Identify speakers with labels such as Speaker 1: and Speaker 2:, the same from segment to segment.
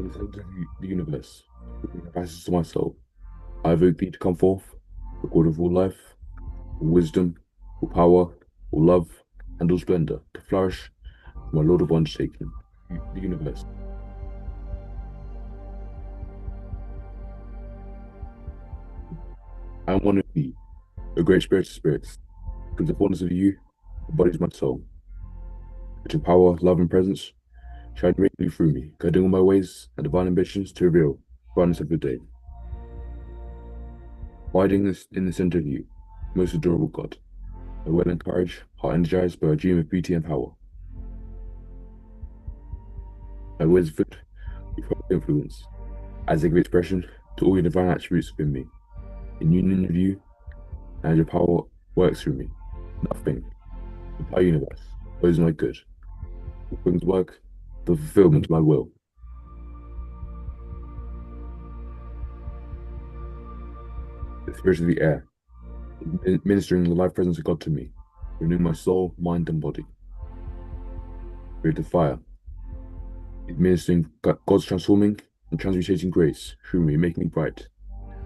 Speaker 1: In the center of the universe, the passes to my soul, I evoke thee to come forth, the God of all life, all wisdom, all power, all love, and all splendor, to flourish, my Lord of undertaking, the universe. I am one of thee, O great spirit of spirits, because the fullness of you embodies my soul, which in power, love, and presence shine radiantly through me, guiding all my ways and divine ambitions to reveal the brightness of the day. Abiding in the center of you, most adorable God, my will and courage are energized by a dream of beauty and power. My words are filled with holy influence, as they give expression to all your divine attributes within me. In union with you, and your power works through me. Nothing, the entire universe, owes my good. All things work for fulfillment of my will. The spirit of the air, ministering the life presence of God to me, renewing my soul, mind, and body. Spirit of fire, administering God's transforming and transmutating grace through me, making me bright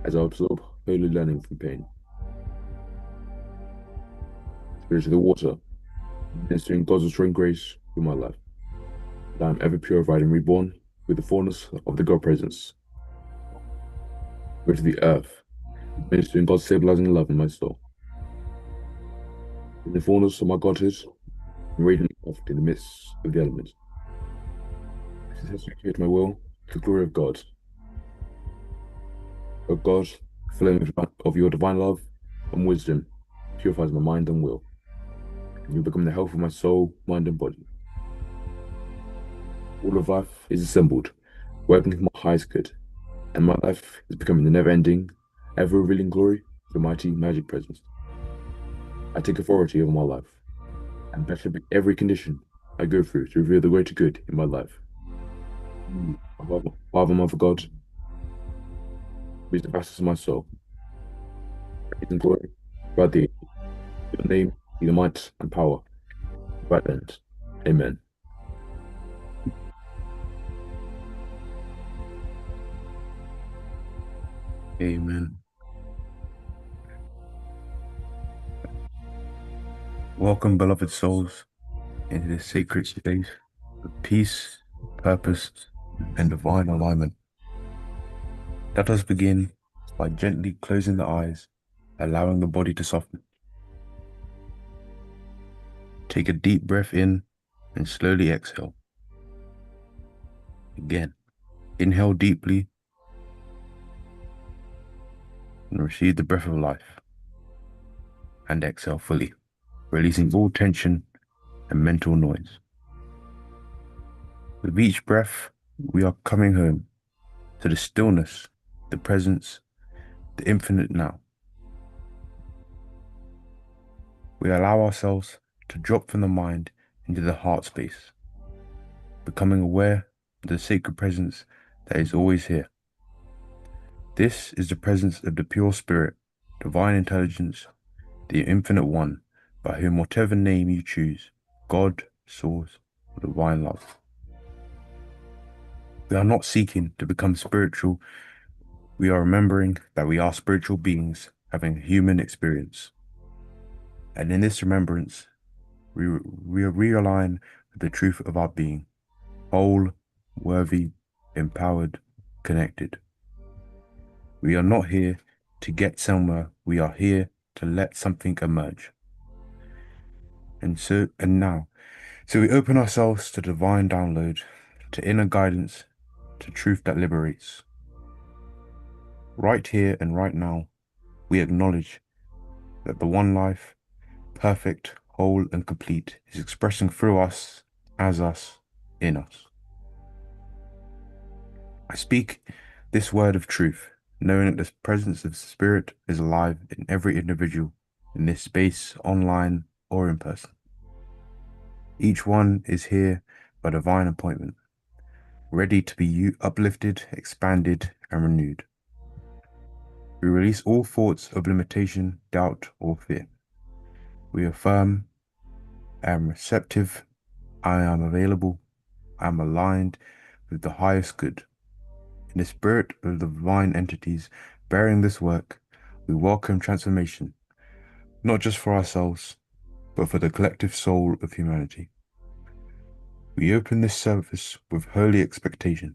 Speaker 1: as I absorb holy learning from pain. Spirit of the water, administering God's restoring grace through my life, that I am ever purified and reborn with the fullness of the God presence. Spirit of the earth, administering God's stabilizing love in my soul. In the fullness of my Godhood, and radiant aloft in the midst of the elements. I successfully create my will to the glory of God. O God, flame of your divine love and wisdom, purifies my mind and will. And you become the health of my soul, mind, and body. All of life is assembled, working for my highest good, and my life is becoming the never-ending, ever-revealing glory of the mighty magic presence. I take authority over my life, and better every condition I go through to reveal the greater good in my life. Father, Mother God, who is the fastest of my soul, praise and glory, throughout thee, your name be the might and power, right end. Amen.
Speaker 2: Amen. Welcome, beloved souls, into this sacred space of peace, purpose, and divine alignment. Let us begin by gently closing the eyes, allowing the body to soften. Take a deep breath in and slowly exhale. Again, inhale deeply and receive the breath of life. And exhale fully, releasing all tension and mental noise. With each breath, we are coming home to the stillness, the presence, the infinite now. We allow ourselves to drop from the mind into the heart space, becoming aware of the sacred presence that is always here. This is the presence of the pure spirit, divine intelligence, the infinite one, by whom whatever name you choose, God, source, or divine love. We are not seeking to become spiritual. We are remembering that we are spiritual beings having a human experience. And in this remembrance, we realign with the truth of our being, whole, worthy, empowered, connected. We are not here to get somewhere. We are here to let something emerge. So we open ourselves to divine download, to inner guidance, to truth that liberates. Right here and right now, we acknowledge that the one life, perfect, whole, and complete, is expressing through us, as us, in us. I speak this word of truth, knowing that the presence of spirit is alive in every individual in this space, online or in person. Each one is here by divine appointment, ready to be uplifted, expanded, and renewed. We release all thoughts of limitation, doubt, or fear. We affirm, I am receptive, I am available, I am aligned with the highest good. In the spirit of the divine entities bearing this work, we welcome transformation, not just for ourselves, but for the collective soul of humanity. We open this service with holy expectation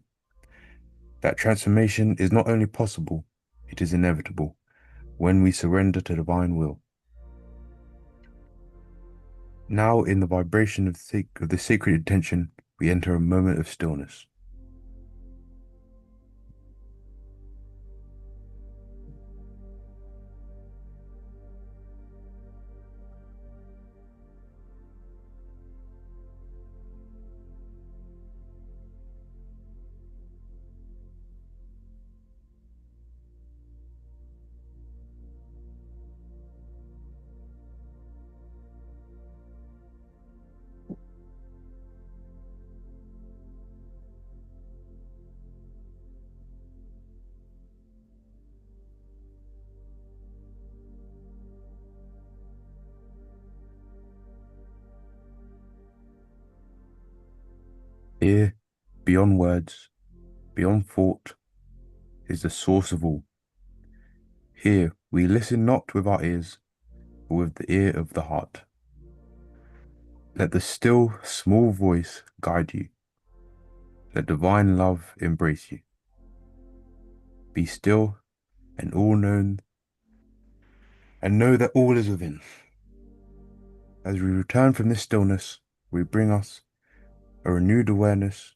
Speaker 2: that transformation is not only possible, it is inevitable when we surrender to divine will. Now, in the vibration of the sacred intention, we enter a moment of stillness. Here, beyond words, beyond thought, is the source of all. Here, we listen not with our ears, but with the ear of the heart. Let the still, small voice guide you. Let divine love embrace you. Be still and all known, and know that all is within. As we return from this stillness, we bring us a renewed awareness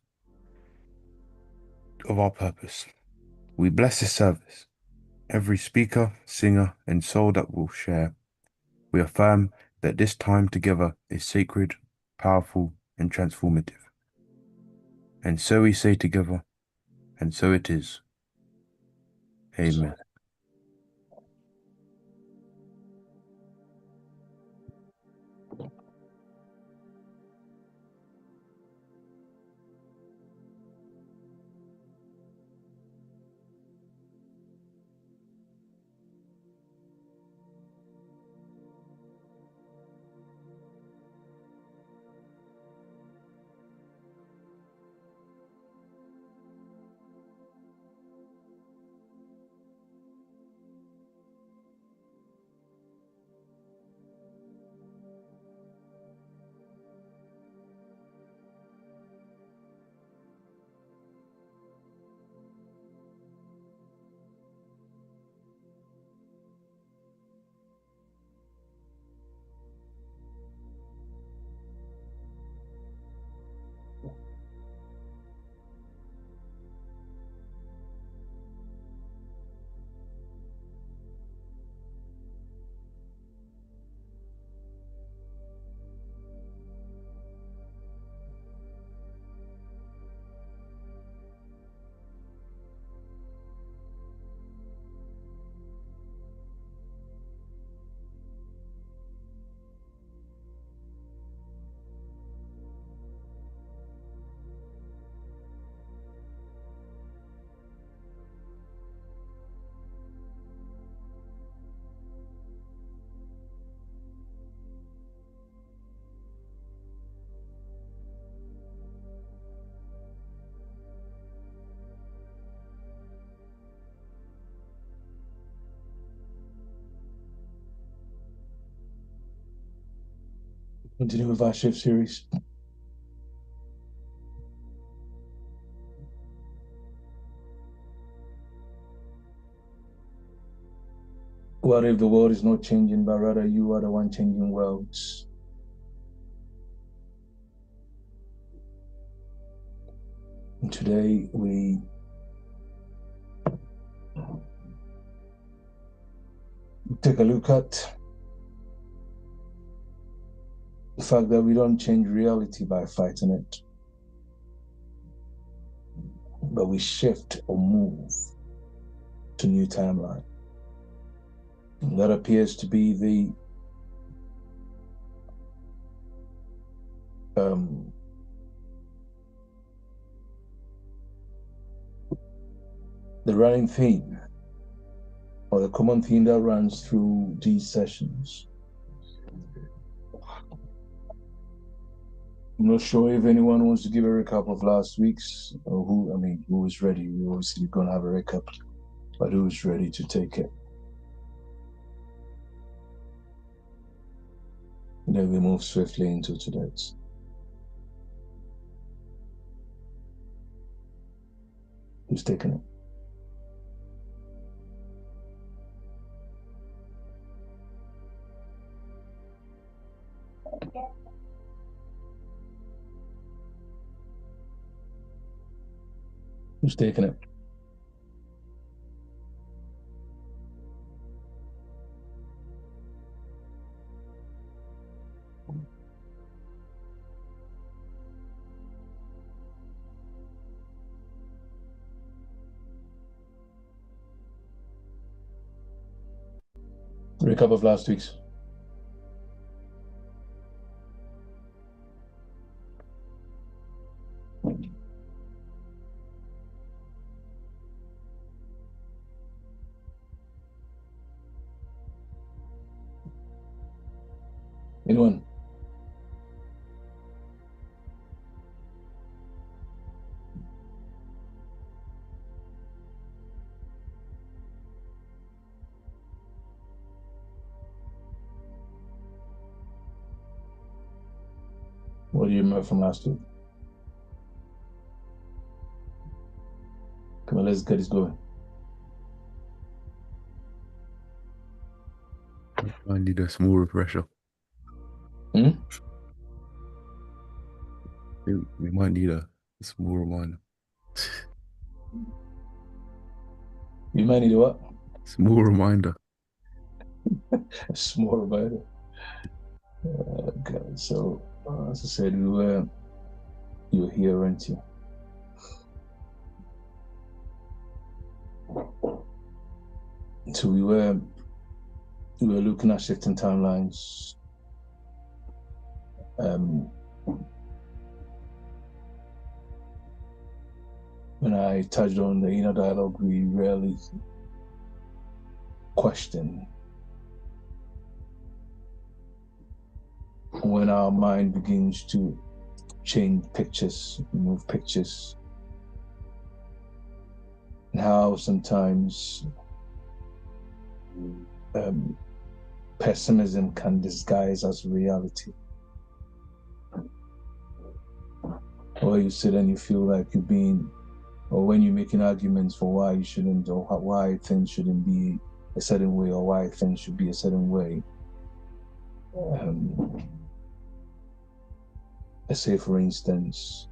Speaker 2: of our purpose. We bless this service, every speaker, singer, and soul that will share. We affirm that this time together is sacred, powerful, and transformative. And so we say together, and so it is. Amen.
Speaker 3: Continue with our shift series. What if the world is not changing, but rather you are the one changing worlds? And today we take a look at the fact that we don't change reality by fighting it, but we shift or move to new timeline. And that appears to be the running theme, or the common theme that runs through these sessions. I'm not sure if anyone wants to give a recap of last week's, or ready? Who is ready? We're obviously going to have a recap, but who's ready to take it? Then we move swiftly into today's. Who's taking it? Who's taking it? Recap of last week's. Anyone? What do you remember from last week? Come on, let's get this going.
Speaker 2: I need a small refresher.
Speaker 3: Hmm?
Speaker 2: We might need a small reminder.
Speaker 3: You might need a what?
Speaker 2: Small reminder.
Speaker 3: A small reminder. Okay, so as I said, you were here, weren't you? So we were looking at shifting timelines. When I touched on the inner dialogue, we rarely question when our mind begins to change pictures, move pictures, and how sometimes pessimism can disguise as reality. Or you sit and you feel like you're being, or when you're making arguments for why you shouldn't, or why things shouldn't be a certain way, or why things should be a certain way. Let's say, for instance,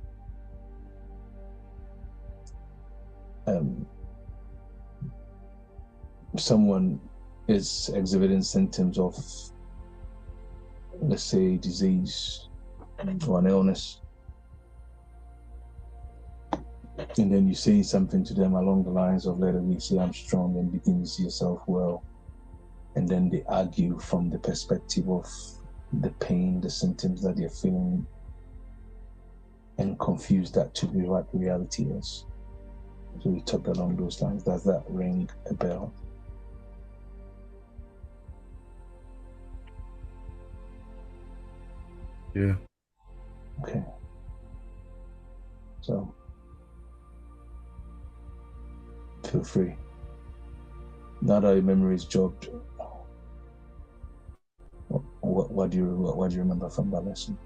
Speaker 3: someone is exhibiting symptoms of, let's say, disease or an illness, and then you say something to them along the lines of, let me say I'm strong and begin to see yourself well, and then they argue from the perspective of the pain, the symptoms that they're feeling, and confuse that to be what reality is. So we talked along those lines. Does that ring a bell?
Speaker 2: Yeah.
Speaker 3: Okay. So feel free. Now that your memory is jogged, what do you remember from that lesson?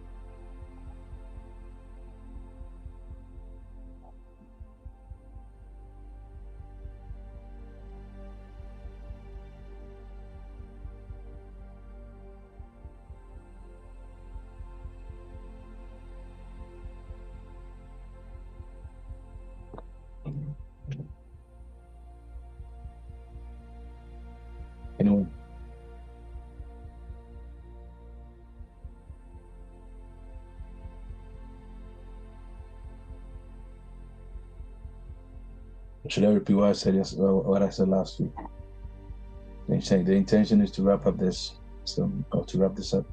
Speaker 3: Anyone? Should I repeat what I said what I said last week? The intention is to wrap up this, or to wrap this up.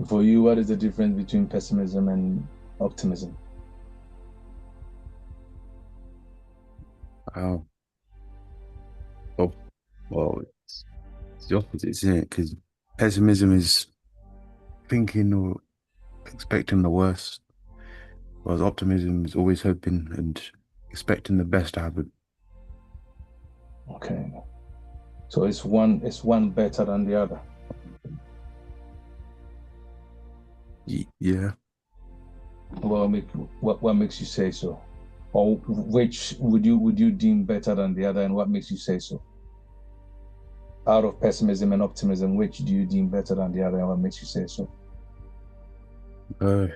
Speaker 3: For you, what is the difference between pessimism and optimism?
Speaker 2: Oh, well, it's the opposite, isn't it? Because pessimism is thinking or expecting the worst, whereas optimism is always hoping and expecting the best to happen.
Speaker 3: Okay. So it's one better than the other.
Speaker 2: Yeah.
Speaker 3: What makes you say so? Or which would you deem better than the other, and what makes you say so? Out of pessimism and optimism, which do you deem better than the other, and what makes you say so?
Speaker 2: Well,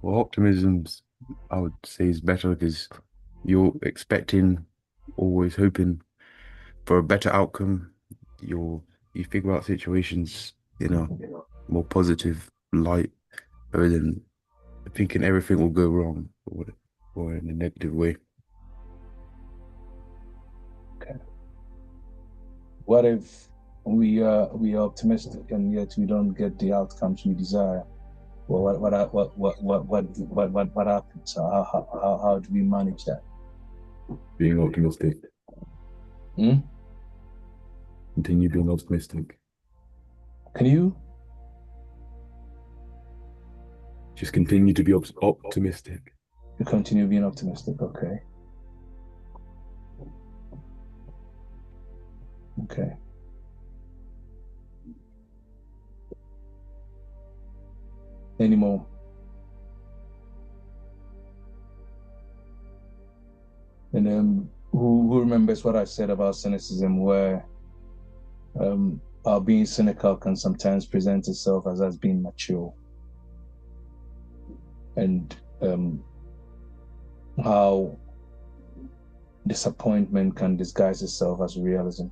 Speaker 2: optimism's, I would say, is better because you're expecting, always hoping for a better outcome. You figure out situations in a more positive light rather than thinking everything will go wrong or in a negative way.
Speaker 3: Okay. What if we are optimistic and yet we don't get the outcomes we desire? Well, what happens? How do we manage that?
Speaker 1: Being optimistic. Continue being optimistic.
Speaker 3: Can you?
Speaker 1: Just continue to be optimistic.
Speaker 3: You continue being optimistic, okay. Okay. Any more? And then who remembers what I said about cynicism, where our being cynical can sometimes present itself as being mature, and how disappointment can disguise itself as realism.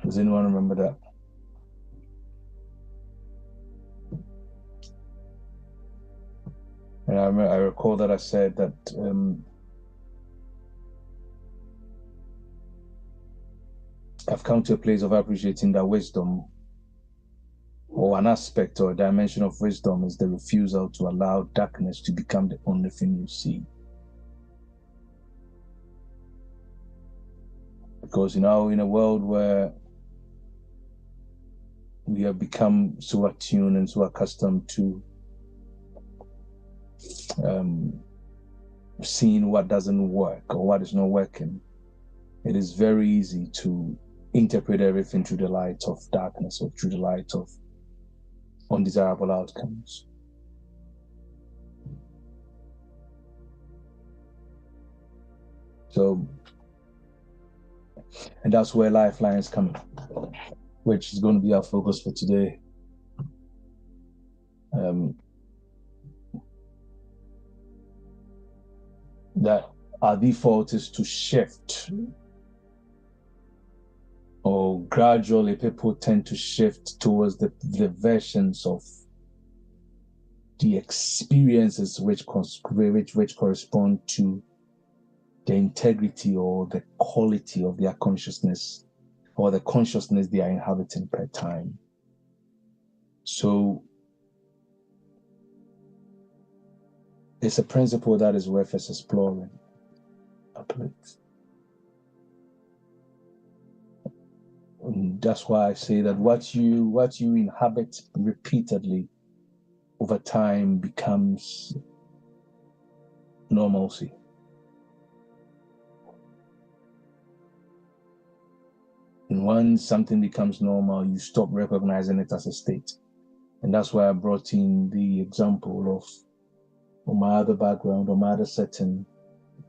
Speaker 3: Does anyone remember that? And I recall that I said that I've come to a place of appreciating that wisdom, or an aspect or a dimension of wisdom, is the refusal to allow darkness to become the only thing you see. Because, in a world where we have become so attuned and so accustomed to seeing what doesn't work or what is not working, it is very easy to interpret everything through the light of darkness or through the light of undesirable outcomes. So, and that's where Lifelines come in, which is going to be our focus for today. That our default is to shift, or gradually people tend to shift towards the versions of the experiences which correspond to the integrity or the quality of their consciousness, or the consciousness they are inhabiting per time. So it's a principle that is worth us exploring. And that's why I say that what you inhabit repeatedly over time becomes normalcy. And once something becomes normal, you stop recognizing it as a state. And that's why I brought in the example of my other background or my other setting,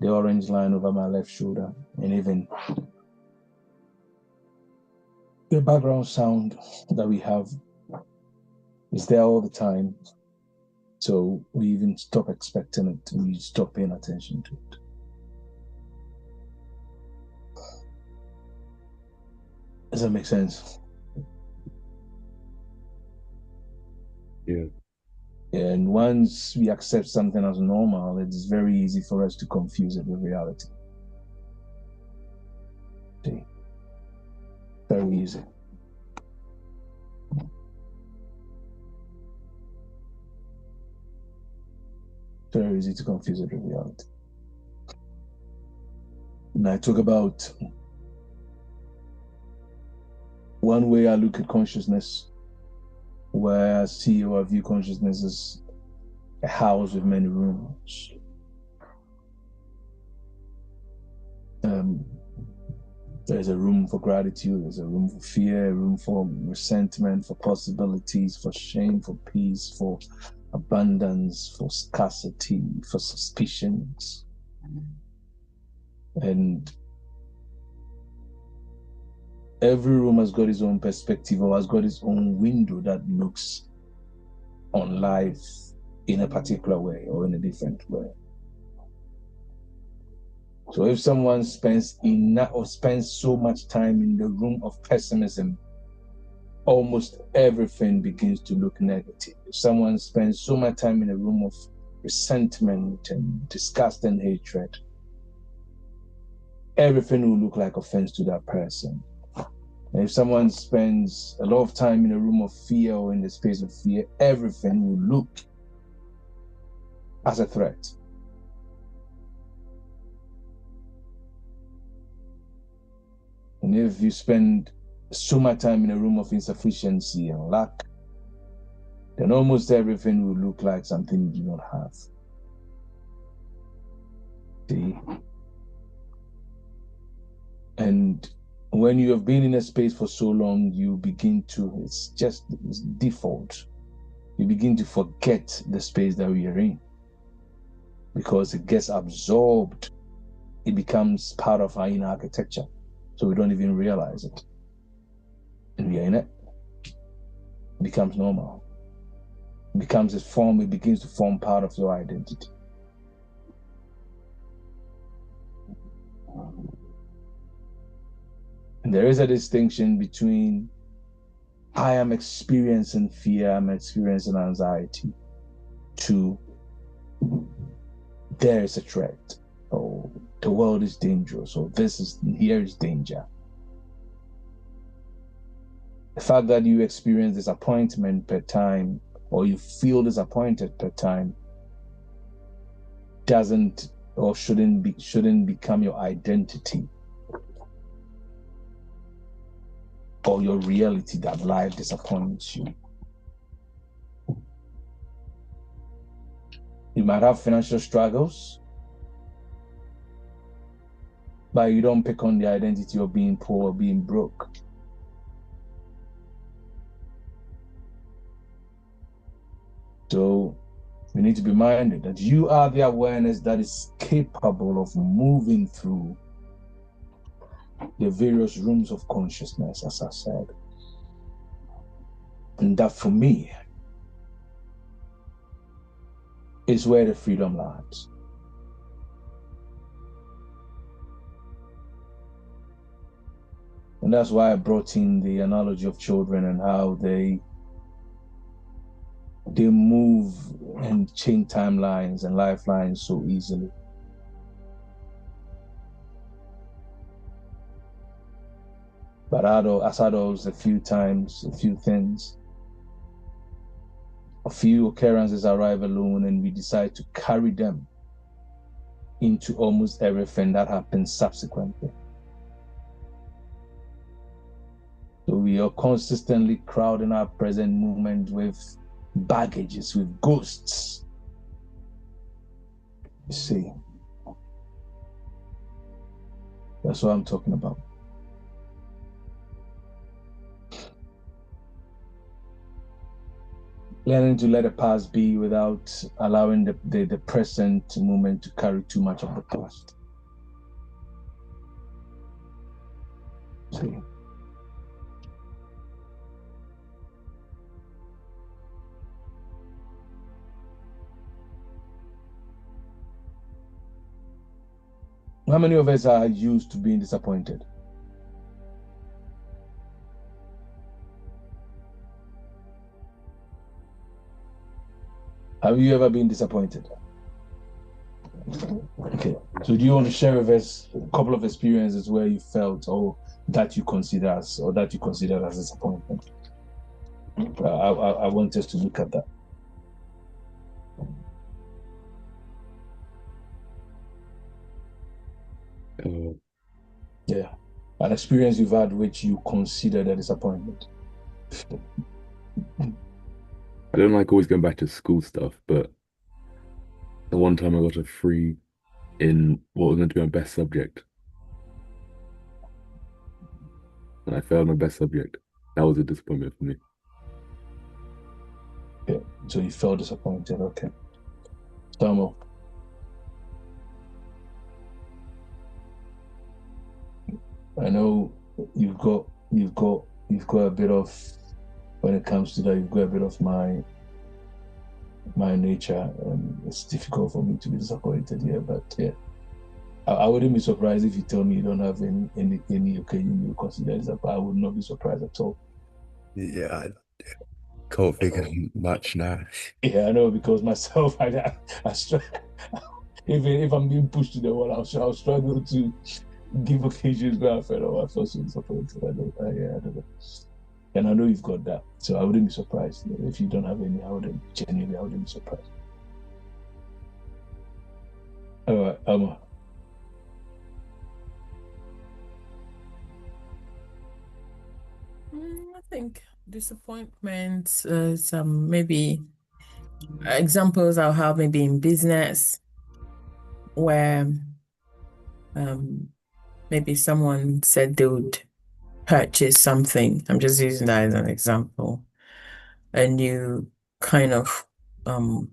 Speaker 3: the orange line over my left shoulder, and even the background sound that we have is there all the time. So we even stop expecting it, we stop paying attention to it. Does that make sense?
Speaker 1: Yeah.
Speaker 3: And once we accept something as normal, it is very easy for us to confuse it with reality. See? Very easy. very easy to confuse it with reality. And I talk about one way I look at consciousness, where I see or I view consciousness as a house with many rooms. There's a room for gratitude, there's a room for fear, a room for resentment, for possibilities, for shame, for peace, for abundance, for scarcity, for suspicions. And every room has got its own perspective or has got its own window that looks on life in a particular way or in a different way. So if someone spends so much time in the room of pessimism, almost everything begins to look negative. If someone spends so much time in a room of resentment and disgust and hatred, everything will look like offense to that person. And if someone spends a lot of time in a room of fear or in the space of fear, everything will look as a threat. And if you spend so much time in a room of insufficiency and lack, then almost everything will look like something you do not have. See? And when you have been in a space for so long, you begin to, it's default. You begin to forget the space that we are in because it gets absorbed. It becomes part of our inner architecture. So we don't even realize it. And we are in it. It becomes normal. It becomes a form, it begins to form part of your identity. And there is a distinction between I am experiencing fear, I'm experiencing anxiety, to there is a threat, or the world is dangerous, or here is danger. The fact that you experience disappointment per time, or you feel disappointed per time, doesn't or shouldn't become your identity or your reality that life disappoints you. You might have financial struggles, but you don't pick on the identity of being poor or being broke. So you need to be minded that you are the awareness that is capable of moving through the various rooms of consciousness, as I said. And that for me is where the freedom lies. And that's why I brought in the analogy of children and how they move and change timelines and lifelines so easily. But as adults, a few things, a few occurrences arrive alone, and we decide to carry them into almost everything that happens subsequently. So we are consistently crowding our present moment with baggages, with ghosts. You see, that's what I'm talking about. Learning to let the past be without allowing the present moment to carry too much of the past. See. How many of us are used to being disappointed? Have you ever been disappointed? Okay, so do you want to share with us a couple of experiences where you felt or that you consider as disappointment? I want us to look at that. Yeah. An experience you've had which you considered a disappointment.
Speaker 1: I don't like always going back to school stuff, but the one time I got a free in what was meant to be my best subject, and I failed my best subject. That was a disappointment for me.
Speaker 3: Okay. So you felt disappointed. Okay. Samuel. I know you've got a bit of, when it comes to that, you've got a bit of my nature, and it's difficult for me to be disappointed here. But yeah, I wouldn't be surprised if you tell me you don't have any occasion you consider disappointed. I would not be surprised at all.
Speaker 2: Yeah, I can't think of much now.
Speaker 3: Yeah, I know, because myself, I struggle. Even if I'm being pushed to the wall, I'll struggle to give occasions where I felt, oh, I felt so disappointed. I don't know. And I know you've got that. So I wouldn't be surprised. If you don't have any, I wouldn't be surprised. All right,
Speaker 4: I think disappointment, some maybe examples I'll have maybe in business where maybe someone said they would purchase something. I'm just using that as an example. And you kind of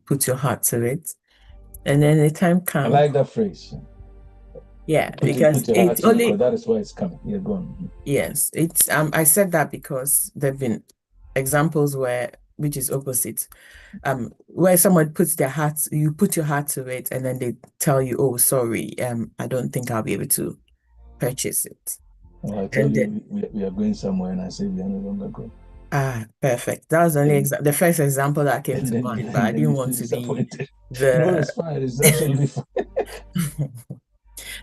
Speaker 4: put your heart to it. And then the time
Speaker 3: I
Speaker 4: comes.
Speaker 3: like that phrase.
Speaker 4: Yeah,
Speaker 3: Put
Speaker 4: because
Speaker 3: your heart
Speaker 4: it's
Speaker 3: to it,
Speaker 4: only,
Speaker 3: because that is where it's coming. Yeah, go on.
Speaker 4: yes, it's I said that because there've been examples which is opposite. Where someone puts their heart, you put your heart to it, and then they tell you, oh, sorry, I don't think I'll be able to purchase it.
Speaker 3: Well, I told
Speaker 4: And
Speaker 3: you we are going somewhere, and I said we are no longer going.
Speaker 4: Perfect. That was only the first example that came to
Speaker 3: then,
Speaker 4: mind,
Speaker 3: and
Speaker 4: but I
Speaker 3: then
Speaker 4: didn't
Speaker 3: you
Speaker 4: want
Speaker 3: feel
Speaker 4: to be
Speaker 3: disappointed. No,
Speaker 4: the
Speaker 3: it's fine. It's absolutely fine.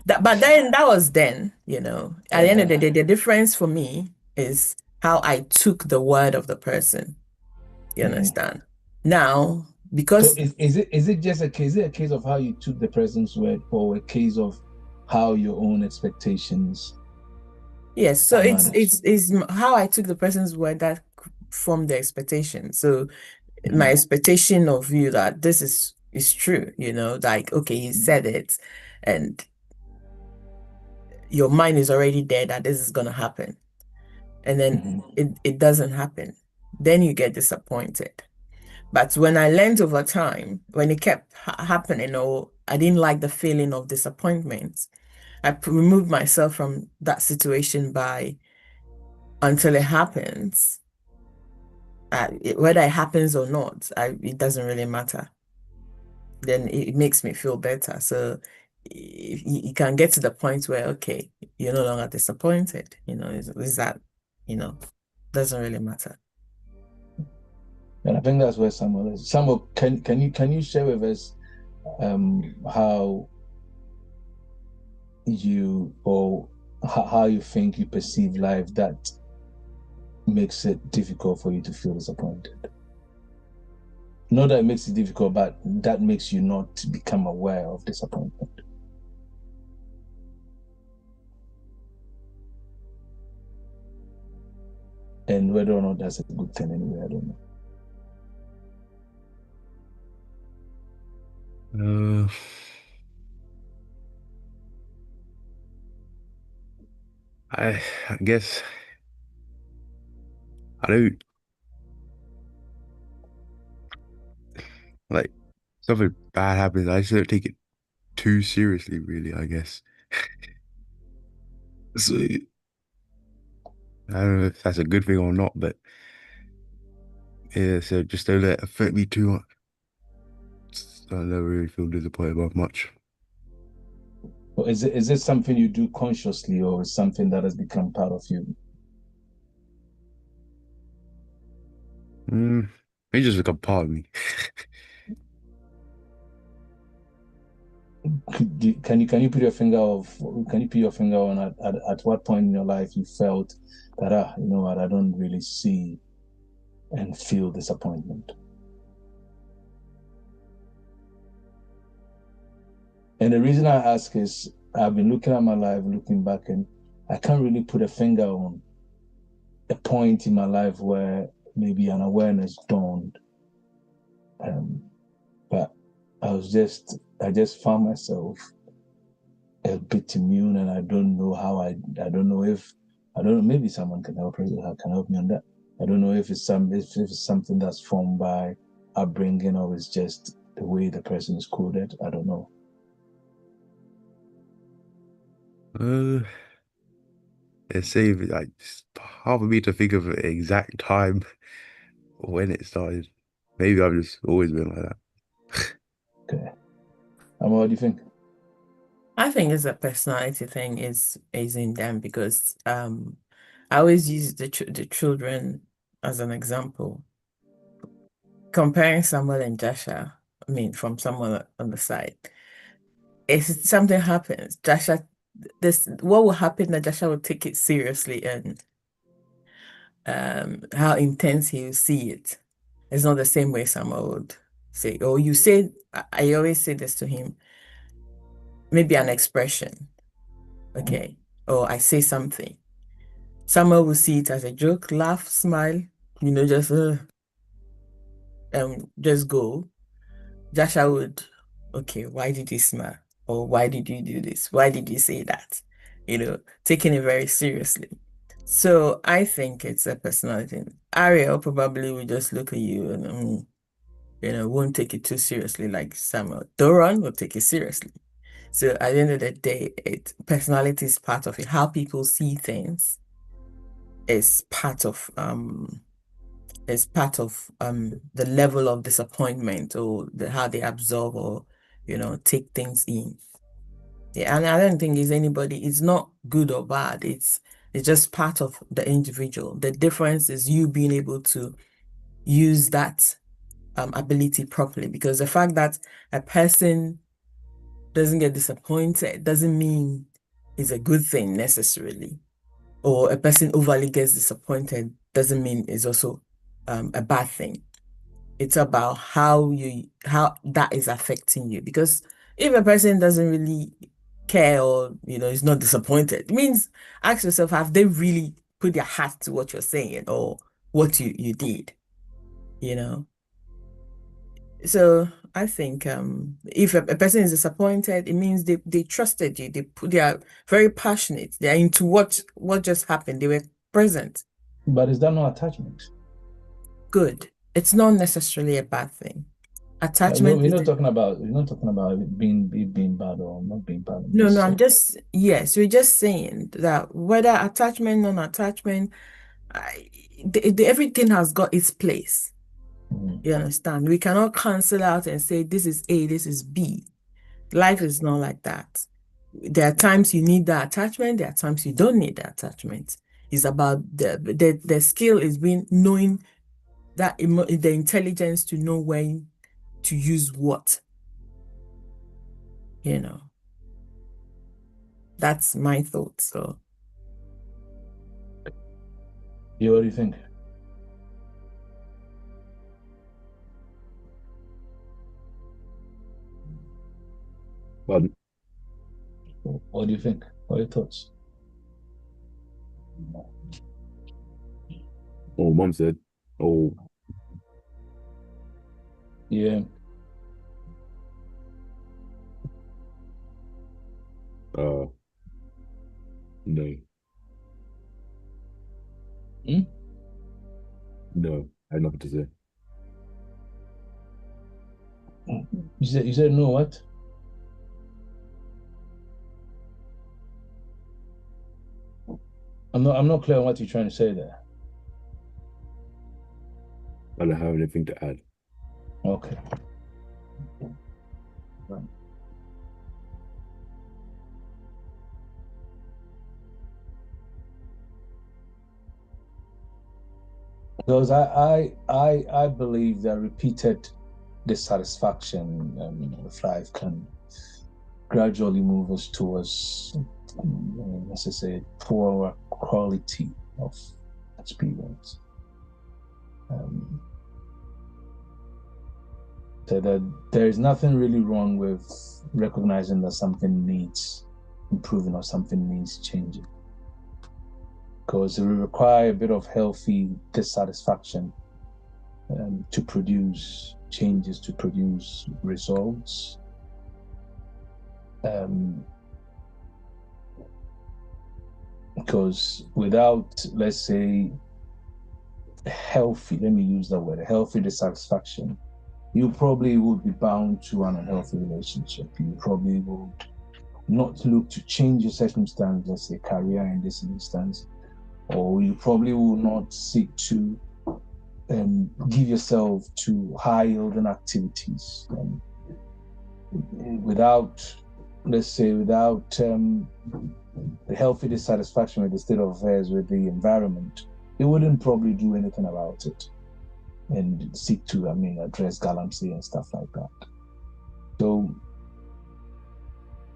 Speaker 4: but then that was then, at the end of the day, the difference for me is how I took the word of the person. You understand? Now,
Speaker 3: So
Speaker 4: because
Speaker 3: is it just a case? Is it a case of how you took the person's word, or a case of how your own expectations?
Speaker 4: yes, so
Speaker 3: are
Speaker 4: it's
Speaker 3: managed?
Speaker 4: how I took the person's word that formed the expectation. So my expectation of you that this is true, like, okay, he said it, and your mind is already there that this is gonna happen, and then it doesn't happen. Then you get disappointed. But when I learned over time, when it kept happening, or I didn't like the feeling of disappointment, I removed myself from that situation by until it happens. Whether it happens or not, it doesn't really matter. Then it makes me feel better. So you can get to the point where, okay, you're no longer disappointed. Is that, doesn't really matter.
Speaker 3: And I think that's where Samuel is. Samuel, can you share with us how you think you perceive life that makes it difficult for you to feel disappointed? Not that it makes it difficult, but that makes you not become aware of disappointment. And whether or not that's a good thing anyway, I don't know.
Speaker 2: I guess I don't like something bad happens. I just don't take it too seriously, really, I guess. So I don't know if that's a good thing or not, but yeah, so just don't let it affect me too much. I never really feel disappointed about much.
Speaker 3: Or is it something you do consciously, or is something that has become part of you?
Speaker 2: It's just like a part of me.
Speaker 3: Can you put your finger on at what point in your life you felt that you know what, I don't really see and feel disappointment? And the reason I ask is I've been looking at my life, looking back, and I can't really put a finger on a point in my life where maybe an awareness dawned. But I just found myself a bit immune, and I don't know how. I don't know if I don't know. Maybe someone can help me on that. I don't know if it's something that's formed by upbringing or it's just the way the person is coded. I don't know.
Speaker 2: It's saving like it's hard for me to think of an exact time when it started. Maybe I've just always been like that.
Speaker 3: Okay. What do you think?
Speaker 4: I think it's a personality thing is in them because I always use the children as an example. Comparing Samuel and Joshua, I mean, from someone on the side. If something happens, Joshua, this what will happen that Joshua will take it seriously and how intense he will see it. It's not the same way Samuel would say. Or you say, I always say this to him, maybe an expression, okay, or I say something. Samuel will see it as a joke, laugh, smile, just go. Joshua would, okay, why did you smile? Or why did you do this? Why did you say that? Taking it very seriously. So I think it's a personality. Ariel probably will just look at you and won't take it too seriously like Samuel. Doron will take it seriously. So at the end of the day, personality is part of it. How people see things is part of the level of disappointment or how they absorb or take things in. Yeah, and I don't think it's not good or bad. It's just part of the individual. The difference is you being able to use that ability properly, because the fact that a person doesn't get disappointed doesn't mean it's a good thing necessarily, or a person overly gets disappointed doesn't mean it's also a bad thing. It's about how that is affecting you. Because if a person doesn't really care or is not disappointed, it means ask yourself, have they really put their heart to what you're saying or what you did? So I think if a person is disappointed, it means they trusted you. They are very passionate. They are into what just happened. They were present.
Speaker 3: But is that not attachment?
Speaker 4: Good. It's not necessarily a bad thing. Attachment
Speaker 3: We're
Speaker 4: is
Speaker 3: not talking about it being bad or not being bad.
Speaker 4: no, yes, we're just saying that whether attachment, non-attachment, everything has got its place. You understand? We cannot cancel out and say this is A, this is B. Life is not like that. There are times you need that attachment, there are times you don't need that attachment. It's about the skill is knowing that the intelligence to know when to use what. That's my thought. So
Speaker 3: yeah, what do you think?
Speaker 1: Pardon?
Speaker 3: What do you think? What are your thoughts?
Speaker 1: Oh, mom said, oh,
Speaker 3: Yeah.
Speaker 1: No. No, I had nothing to say.
Speaker 3: You said no, what? I'm not clear on what you're trying to say there.
Speaker 1: I don't have anything to add.
Speaker 3: Okay. Because I believe that repeated dissatisfaction with life can gradually move us towards, let's just say, poorer quality of experience. So that there is nothing really wrong with recognizing that something needs improving or something needs changing. Because it will require a bit of healthy dissatisfaction to produce changes, to produce results. Because without, let's say, healthy, let me use that word, healthy dissatisfaction, you probably would be bound to an unhealthy relationship. You probably would not look to change your circumstance, let's say career in this instance, or you probably will not seek to give yourself to high-yielding activities without, let's say, without the healthy dissatisfaction with the state of affairs with the environment. You wouldn't probably do anything about it and seek to, address gallantry and stuff like that. So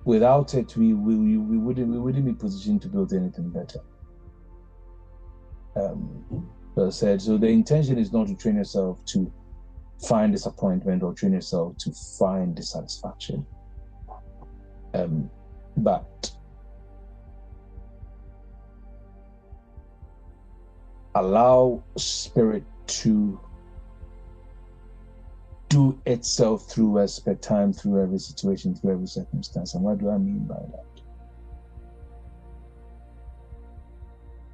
Speaker 3: without it, we wouldn't be positioned to build anything better. As I said, so the intention is not to train yourself to find disappointment or train yourself to find dissatisfaction, but allow spirit to do itself through us per time, through every situation, through every circumstance. And what do I mean by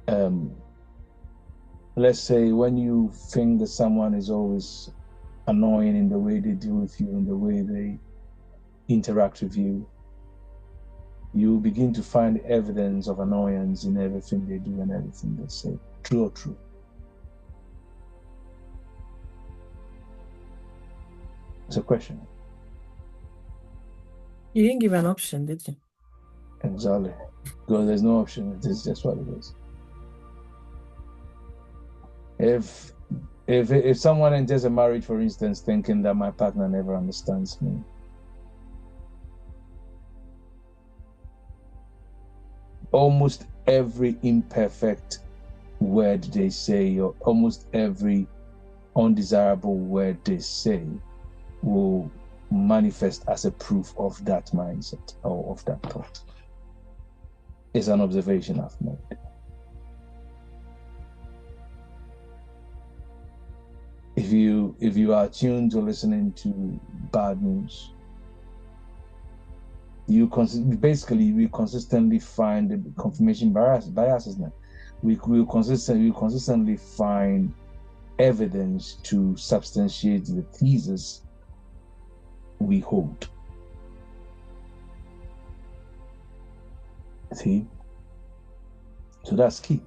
Speaker 3: that? Let's say when you think that someone is always annoying in the way they deal with you, in the way they interact with you, you begin to find evidence of annoyance in everything they do and everything they say. True or true? It's a question.
Speaker 4: You didn't give an option, did you?
Speaker 3: Exactly. Because there's no option. It is just what it is. If someone enters a marriage, for instance, thinking that my partner never understands me, almost every imperfect word they say, or almost every undesirable word they say, will manifest as a proof of that mindset or of that thought. It's an observation I've made. If you are tuned to listening to bad news, we consistently find the confirmation biases now. We consistently find evidence to substantiate the thesis we hold. See? So that's key.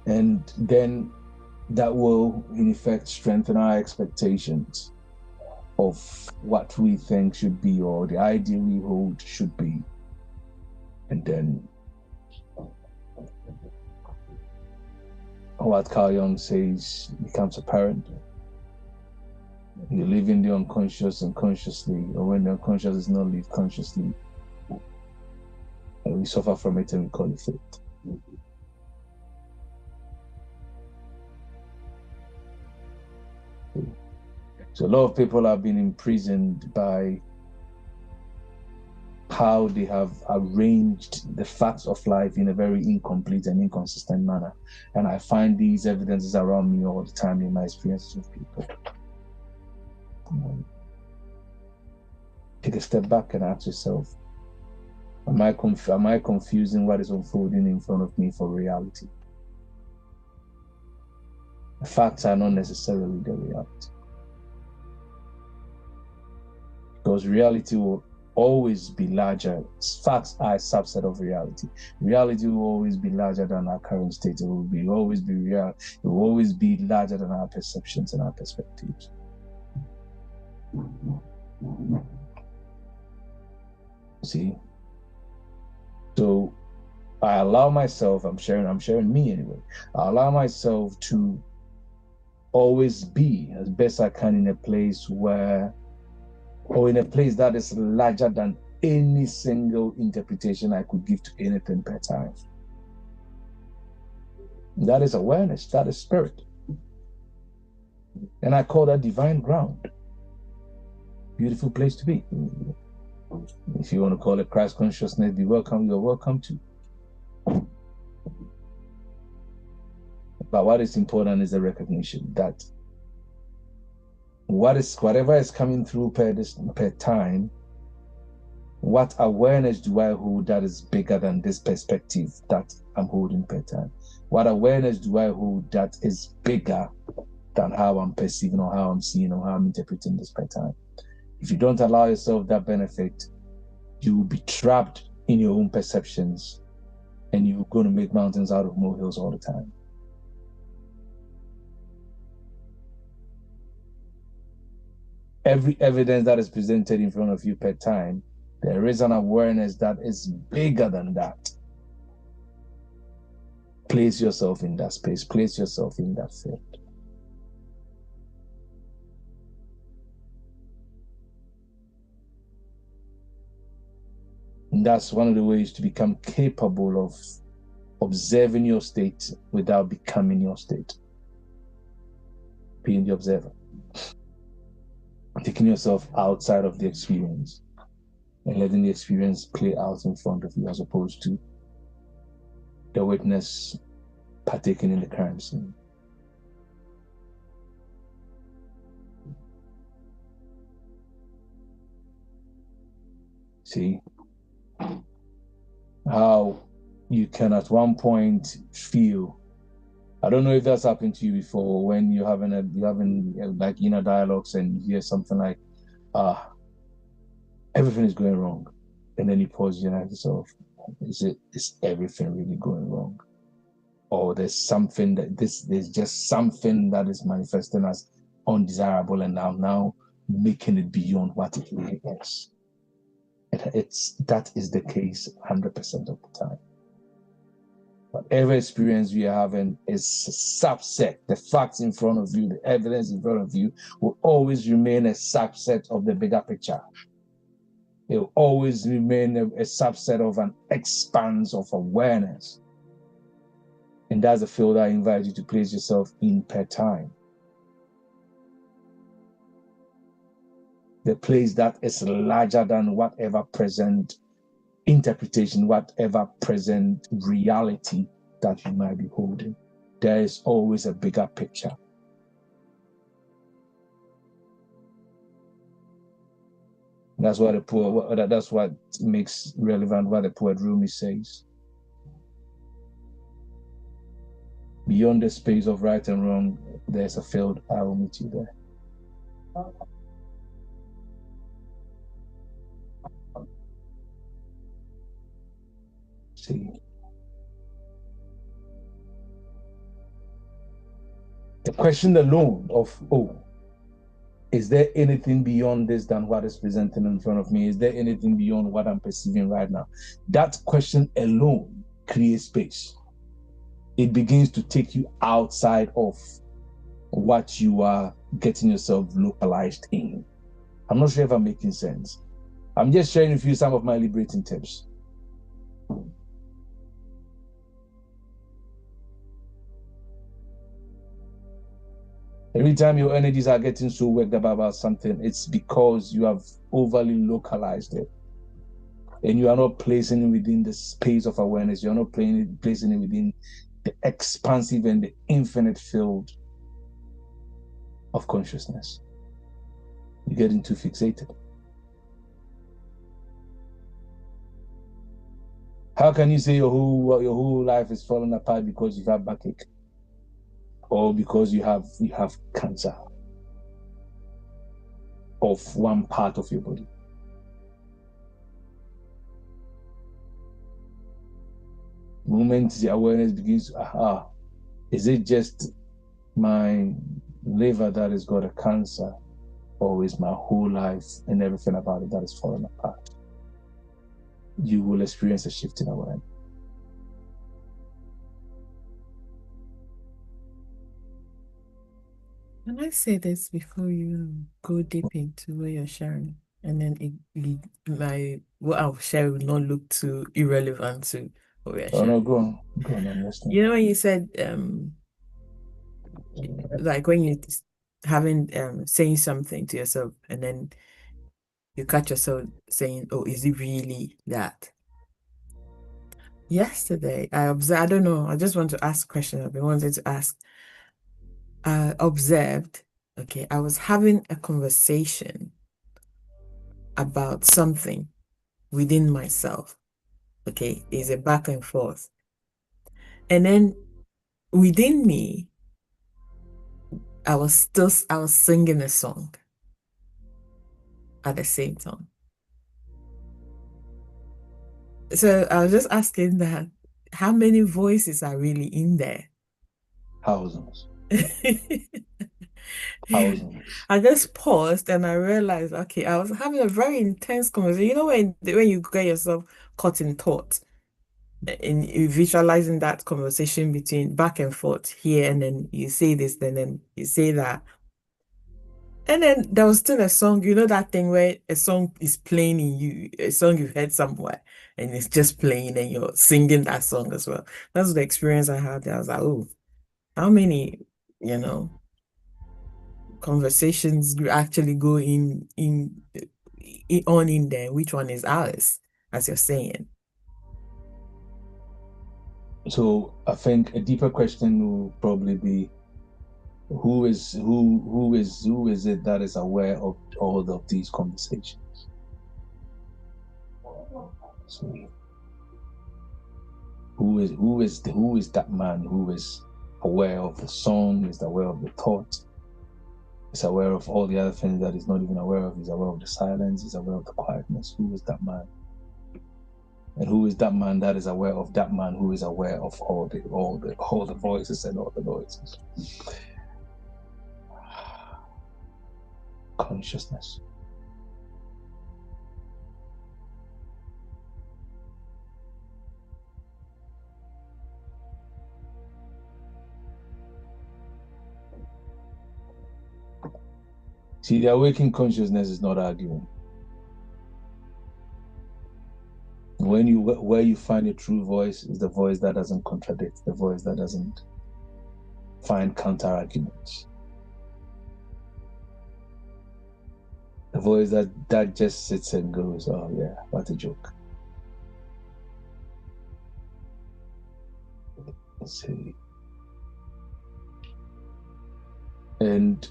Speaker 3: And then that will, in effect, strengthen our expectations of what we think should be, or the idea we hold should be. And then what Carl Jung says becomes apparent. You live in the unconscious unconsciously, or when the unconscious is not lived consciously, and we suffer from it and we call it fate. So a lot of people have been imprisoned by how they have arranged the facts of life in a very incomplete and inconsistent manner. And I find these evidences around me all the time in my experiences with people. Take a step back and ask yourself, am I confusing what is unfolding in front of me for reality? The facts are not necessarily the reality. Because reality will always be larger. Facts are a subset of reality. Reality will always be larger than our current state. It will always be real. It will always be larger than our perceptions and our perspectives. See? So I allow myself, I'm sharing me anyway. I allow myself to always be as best I can in a place that is larger than any single interpretation I could give to anything per time. That is awareness, that is spirit. And I call that divine ground. Beautiful place to be. If you want to call it Christ consciousness, you're welcome to. But what is important is the recognition that whatever is coming through per time, what awareness do I hold that is bigger than this perspective that I'm holding per time? What awareness do I hold that is bigger than how I'm perceiving or how I'm seeing or how I'm interpreting this per time? If you don't allow yourself that benefit, you will be trapped in your own perceptions and you're going to make mountains out of molehills all the time. Every evidence that is presented in front of you per time, there is an awareness that is bigger than that. Place yourself in that space. Place yourself in that field. And that's one of the ways to become capable of observing your state without becoming your state. Being the observer. Taking yourself outside of the experience and letting the experience play out in front of you as opposed to the witness partaking in the crime scene. See how you can at one point feel, I don't know if that's happened to you before, when you're having like inner dialogues and you hear something like, everything is going wrong. And then you pause and ask yourself, is everything really going wrong? Or there's just something that is manifesting as undesirable and I'm now making it beyond what it really is. That is the case 100% of the time. Whatever experience we are having is a subset. The facts in front of you, the evidence in front of you will always remain a subset of the bigger picture. It will always remain a subset of an expanse of awareness. And that's the field I invite you to place yourself in per time. The place that is larger than whatever present interpretation, whatever present reality that you might be holding. There is always a bigger picture. That's what that's what makes relevant what the poet Rumi says. Beyond the space of right and wrong, there's a field. I will meet you there. See, the question alone of, is there anything beyond this than what is presenting in front of me? Is there anything beyond what I'm perceiving right now? That question alone creates space. It begins to take you outside of what you are getting yourself localized in. I'm not sure if I'm making sense. I'm just sharing with you some of my liberating tips. Every time your energies are getting so worked up about something, it's because you have overly localized it. And you are not placing it within the space of awareness. You're not placing it within the expansive and the infinite field of consciousness. You're getting too fixated. How can you say your whole life is falling apart because you have backache? Or because you have cancer of one part of your body? The moment the awareness begins, is it just my liver that has got a cancer, or is my whole life and everything about it that is falling apart? You will experience a shift in awareness.
Speaker 4: Can I say this before you go deep into what you're sharing? And then what I'll share will not look too irrelevant to what we're sharing.
Speaker 3: No, go on, I'm listening.
Speaker 4: You know when you said like when you having saying something to yourself and then you catch yourself saying, oh, is it really that? Yesterday, I observed, I don't know, I just want to ask a question I've been wanting to ask. I observed, okay, I was having a conversation about something within myself. Okay, is a back and forth. And then within me, I was singing a song at the same time. So I was just asking that how many voices are really in there?
Speaker 3: Thousands. Thousands.
Speaker 4: I just paused and I realized, okay, I was having a very intense conversation. You know, when you get yourself caught in thought and you visualizing that conversation between back and forth here, and then you say this, then you say that. And then there was still a song, you know, that thing where a song is playing in you, a song you've heard somewhere, and it's just playing and you're singing that song as well. That's the experience I had. I was like, oh, how many, you know, conversations do actually go in there? Which one is ours, as you're saying?
Speaker 3: So I think a deeper question will probably be, who is it that is aware of all of these conversations? So who is that man who is aware of the song, is aware of the thought, is aware of all the other things that he's not even aware of, is aware of the silence, is aware of the quietness? Who is that man? And who is that man that is aware of that man who is aware of all the voices and all the noises? Consciousness. See, the awakened consciousness is not arguing. Where you find your true voice is the voice that doesn't contradict, the voice that doesn't find counter arguments, the voice that just sits and goes, oh yeah, what a joke. Let's see. And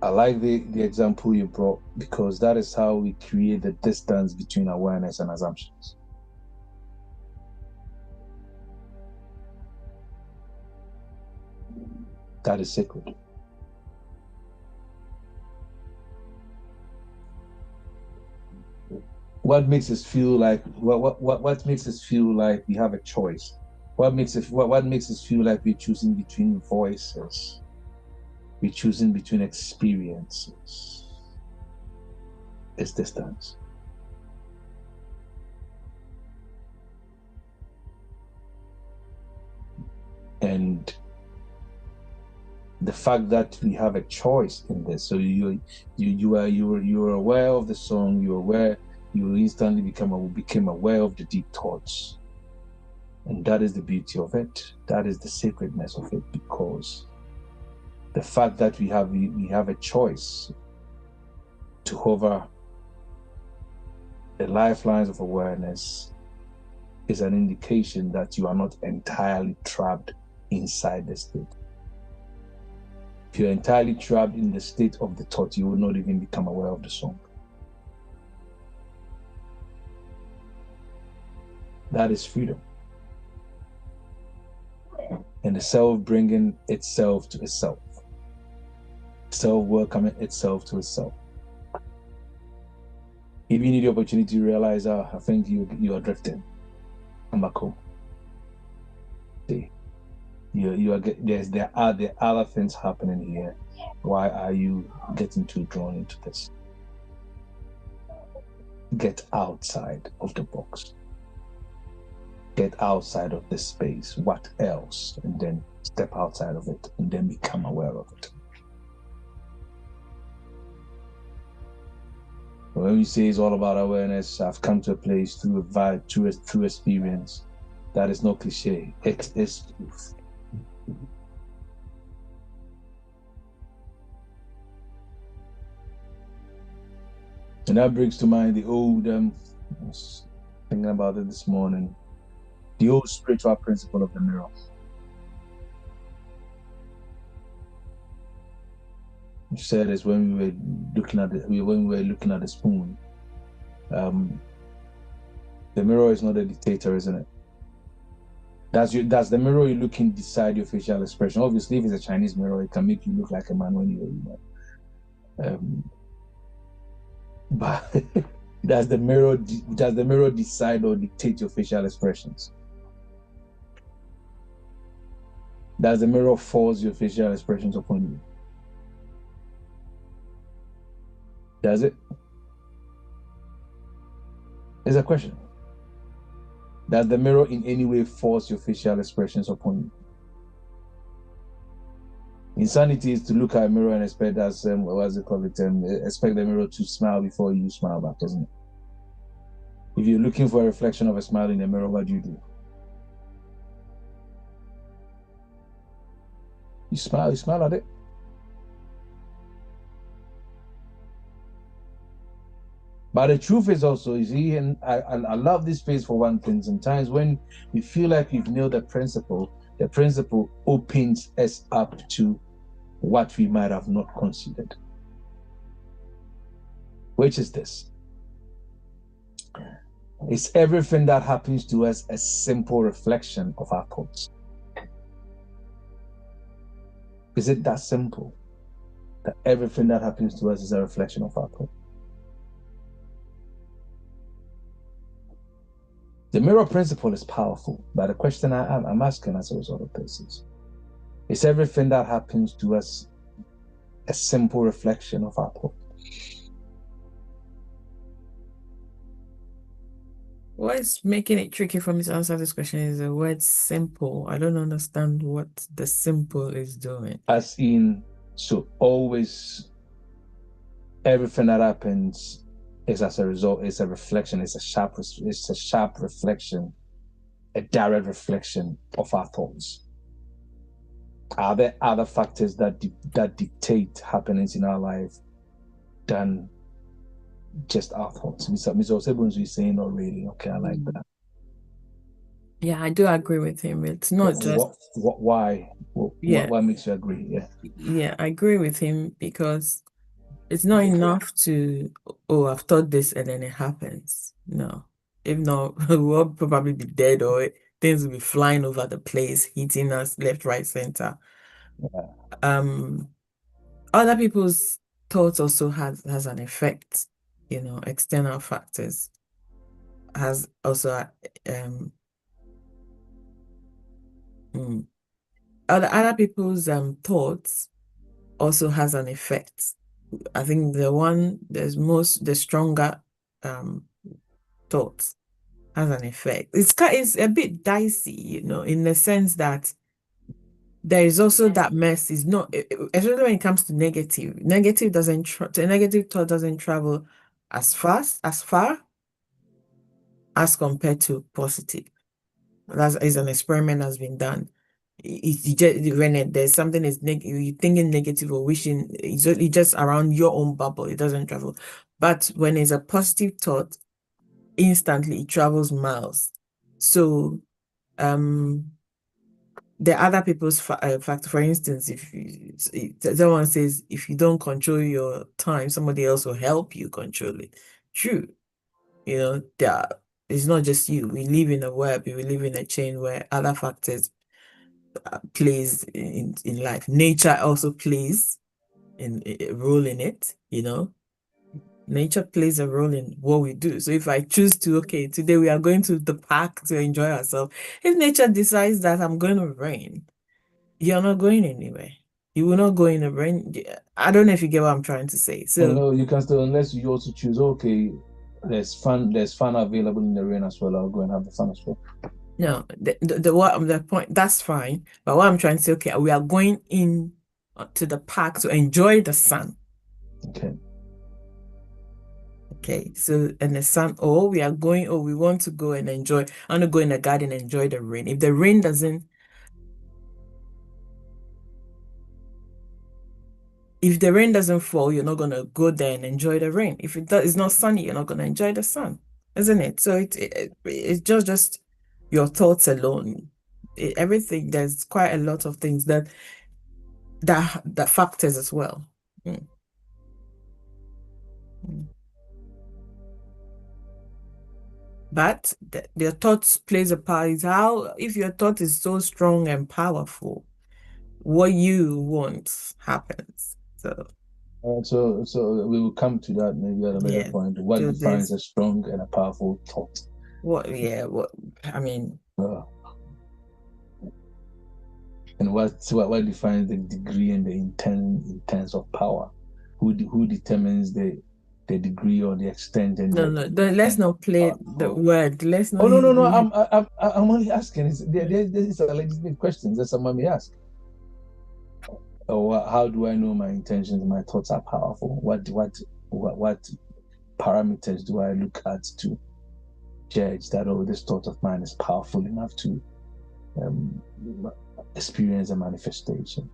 Speaker 3: I like the example you brought, because that is how we create the distance between awareness and assumptions. That is sacred. What makes us feel like what makes us feel like we have a choice? What makes us feel like we're choosing between voices? We're choosing between experiences. It's distance. And the fact that we have a choice in this, so you're aware of the song, you instantly became aware of the deep thoughts. And that is the beauty of it. That is the sacredness of it, because the fact that we have a choice to hover the lifelines of awareness is an indication that you are not entirely trapped inside the state. If you're entirely trapped in the state of the thought, you will not even become aware of the song. That is freedom. And the self bringing itself to itself. Self welcoming itself to itself. If you need the opportunity to realize, I think you are drifting, come back home. See, there are other things happening here. Why are you getting too drawn into this? Get outside of the box. Get outside of this space. What else? And then step outside of it, and then become aware of it. When we say it's all about awareness, I've come to a place through experience. That is no cliche. It is truth. And that brings to mind the old, I was thinking about it this morning, the old spiritual principle of the mirror. You said is when we were looking at the spoon, the mirror is not a dictator, isn't it? That's the mirror you look inside your facial expression. Obviously, if it's a Chinese mirror, it can make you look like a man when you're but does the mirror decide or dictate your facial expressions? Does the mirror force your facial expressions upon you? Does it? It's a question. Does the mirror in any way force your facial expressions upon you? Insanity is to look at a mirror and expect expect the mirror to smile before you smile back, isn't it? If you're looking for a reflection of a smile in the mirror, what do? You smile at it. But the truth is also, you see, and I love this space for one thing. Sometimes when we feel like we've nailed the principle opens us up to what we might have not considered. Which is this. Is everything that happens to us a simple reflection of our thoughts? Is it that simple? That everything that happens to us is a reflection of our thoughts? The mirror principle is powerful, but the question I'm asking as a result of this is everything that happens to us a simple reflection of our thought?
Speaker 4: What's making it tricky for me to answer this question is the word simple. I don't understand what the simple is doing.
Speaker 3: As in, so always everything that happens is as a result, it's a reflection, it's a sharp reflection, a direct reflection of our thoughts. Are there other factors that dictate happenings in our life than just our thoughts? Mr. Osebun's is saying already, okay, I like that.
Speaker 4: Yeah, I do agree with him. It's not just
Speaker 3: why? What makes you agree?
Speaker 4: Yeah, I agree with him because it's not enough to, oh, I've thought this and then it happens. No. If not, we'll probably be dead or things will be flying over the place, hitting us left, right, center.
Speaker 3: Yeah.
Speaker 4: Other people's thoughts also has an effect, external factors has also other people's thoughts also has an effect. I think the stronger thoughts has an effect. It's a bit dicey, in the sense that there is also that mess is not, especially when it comes to negative. Negative thought doesn't travel as far as compared to positive. That is an experiment that's been done. It's just when there's something is you're thinking negative or wishing, it's just around your own bubble. It doesn't travel. But when it's a positive thought, instantly it travels miles. So, the other people's factor, for instance, if someone says if you don't control your time, somebody else will help you control it. True, it's not just you. We live in a web. We live in a chain where other factors plays in life. Nature also plays a role in it. Nature plays a role in what we do. So if I choose to, okay, today we are going to the park to enjoy ourselves. If nature decides that I'm going to rain, you're not going anywhere. You will not go in the rain. I don't know if you get what I'm trying to say. So
Speaker 3: no, you can still, unless you also choose, okay, there's fun available in the rain as well. I'll go and have the fun as well.
Speaker 4: No, the point, that's fine. But what I'm trying to say, okay, we are going in to the park to enjoy the sun. Okay, so and the sun, we want to go and enjoy. I want to go in the garden and enjoy the rain. If the rain doesn't, if the rain doesn't fall, you're not going to go there and enjoy the rain. If it's not sunny, you're not going to enjoy the sun, isn't it? So it's just your thoughts alone. Everything, there's quite a lot of things that factors as well. Mm. Mm. But your thoughts plays a part. Is how, if your thought is so strong and powerful, what you want happens.
Speaker 3: So we will come to that maybe at a later
Speaker 4: Yeah.
Speaker 3: point. What
Speaker 4: So
Speaker 3: defines a strong and a powerful thought?
Speaker 4: I mean,
Speaker 3: and what defines the degree and the intense of power? Who determines the degree or the extent and
Speaker 4: no, let's not play the word. Let's not.
Speaker 3: Oh no! I'm only asking. These are legitimate questions that someone may ask. Or how do I know my intentions and my thoughts are powerful? What parameters do I look at to judge that, oh, this thought of mine is powerful enough to experience a manifestation?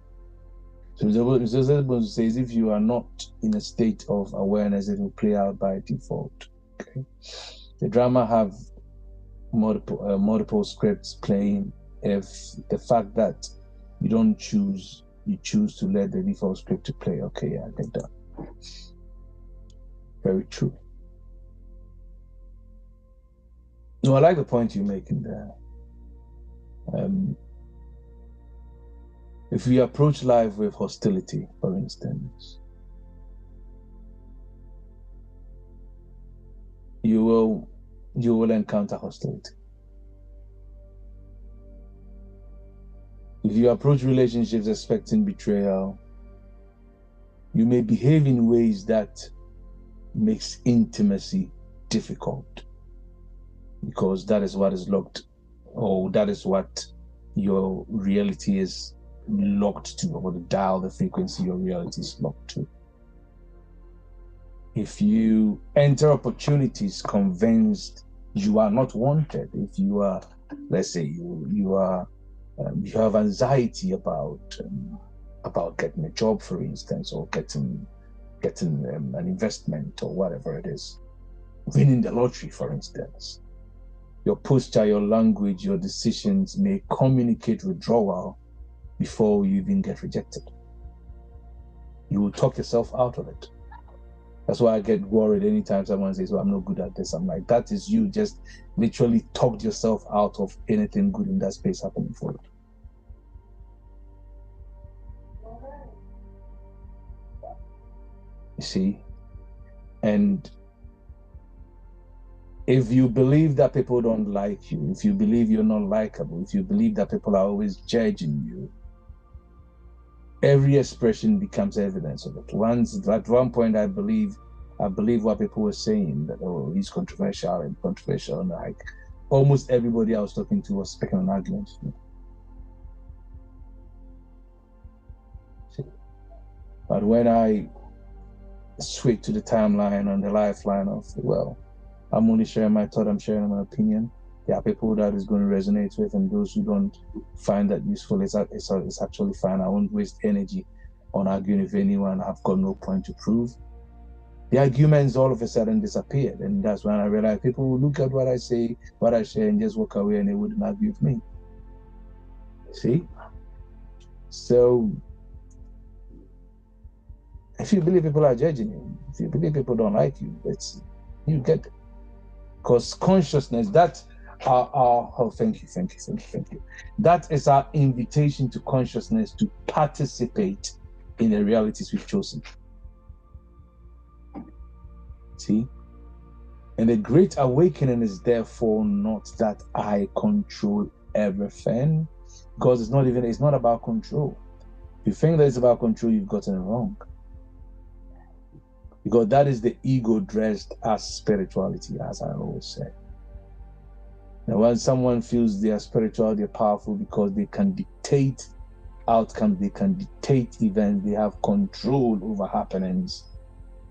Speaker 3: So Zebul says, if you are not in a state of awareness, it will play out by default. Okay? The drama have multiple scripts playing. If the fact that you don't choose, you choose to let the default script to play. Okay, yeah, I get that. Very true. No, I like the point you're making there. If we approach life with hostility, for instance, you will encounter hostility. If you approach relationships expecting betrayal, you may behave in ways that makes intimacy difficult, because that is what is locked, or that is what your reality is locked to, or the dial, the frequency your reality is locked to. If you enter opportunities convinced you are not wanted, if you are, let's say you have anxiety about getting a job, for instance, or getting an investment or whatever it is, winning the lottery, for instance, your posture, your language, your decisions may communicate withdrawal before you even get rejected. You will talk yourself out of it. That's why I get worried anytime someone says, well, I'm not good at this. I'm like, that is you just literally talked yourself out of anything good in that space happening for you. You see? And if you believe that people don't like you, if you believe you're not likable, if you believe that people are always judging you, every expression becomes evidence of it. At one point, I believe what people were saying, that, oh, he's controversial, and like almost everybody I was talking to was picking an argument with me. But when I switch to the timeline on the lifeline of, well, I'm only sharing my thought, I'm sharing my opinion. There are people that is going to resonate with, and those who don't find that useful, it's actually fine. I won't waste energy on arguing with anyone. I've got no point to prove. The arguments all of a sudden disappeared, and that's when I realized people will look at what I say, what I share, and just walk away, and they wouldn't argue with me. See? So if you believe people are judging you, if you believe people don't like you, you get it. Because consciousness, thank you. That is our invitation to consciousness to participate in the realities we've chosen. See? And the great awakening is therefore not that I control everything, because it's not about control. If you think that it's about control, you've gotten it wrong. Because that is the ego dressed as spirituality, as I always say. Now, when someone feels they are spiritual, they're powerful because they can dictate outcomes, they can dictate events, they have control over happenings.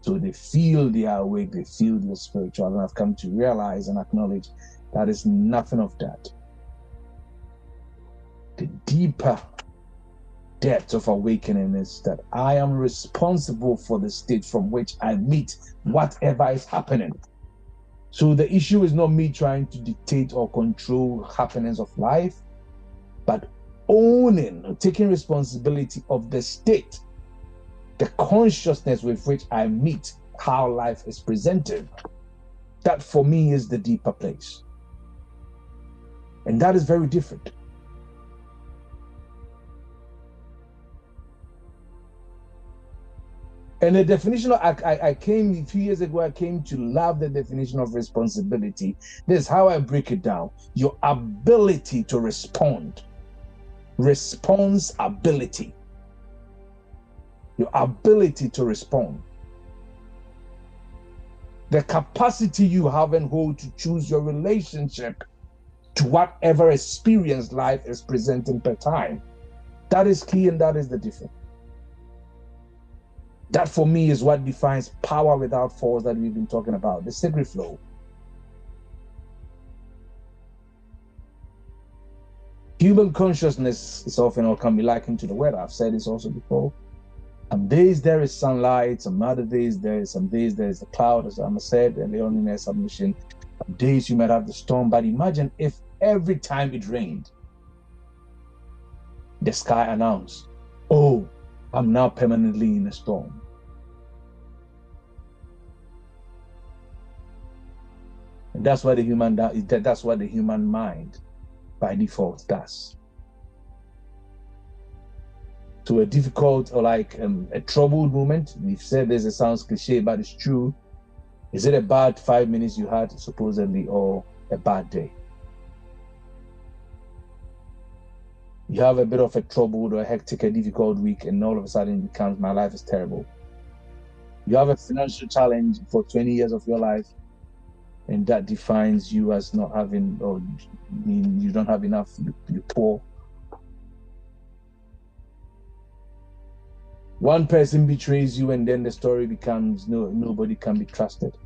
Speaker 3: So they feel they are awake, they feel they're spiritual. And I've come to realize and acknowledge that is nothing of that. The deeper depth of awakening is that I am responsible for the state from which I meet whatever is happening. So the issue is not me trying to dictate or control happenings of life, but owning or taking responsibility of the state, the consciousness with which I meet how life is presented. That for me is the deeper place. And that is very different. And the definition of, I came a few years ago, I came to love the definition of responsibility. This is how I break it down. Your ability to respond. Responsibility. Your ability to respond. The capacity you have and hold to choose your relationship to whatever experience life is presenting per time. That is key, and that is the difference. That for me is what defines power without force that we've been talking about, the sacred flow. Human consciousness is often or can be likened to the weather. I've said this also before. Some days there is sunlight, some other days there is a cloud, as I said earlier on in their submission. Some days you might have the storm, but imagine if every time it rained, the sky announced, "Oh, I'm now permanently in a storm." And that's what the human mind by default does. So a difficult or like a troubled moment, we've said this, it sounds cliche, but it's true. Is it a bad 5 minutes you had supposedly, or a bad day? You have a bit of a troubled or a hectic, a difficult week, and all of a sudden it becomes, my life is terrible. You have a financial challenge for 20 years of your life, and that defines you as not having, or you don't have enough, you're poor. One person betrays you, and then the story becomes nobody can be trusted.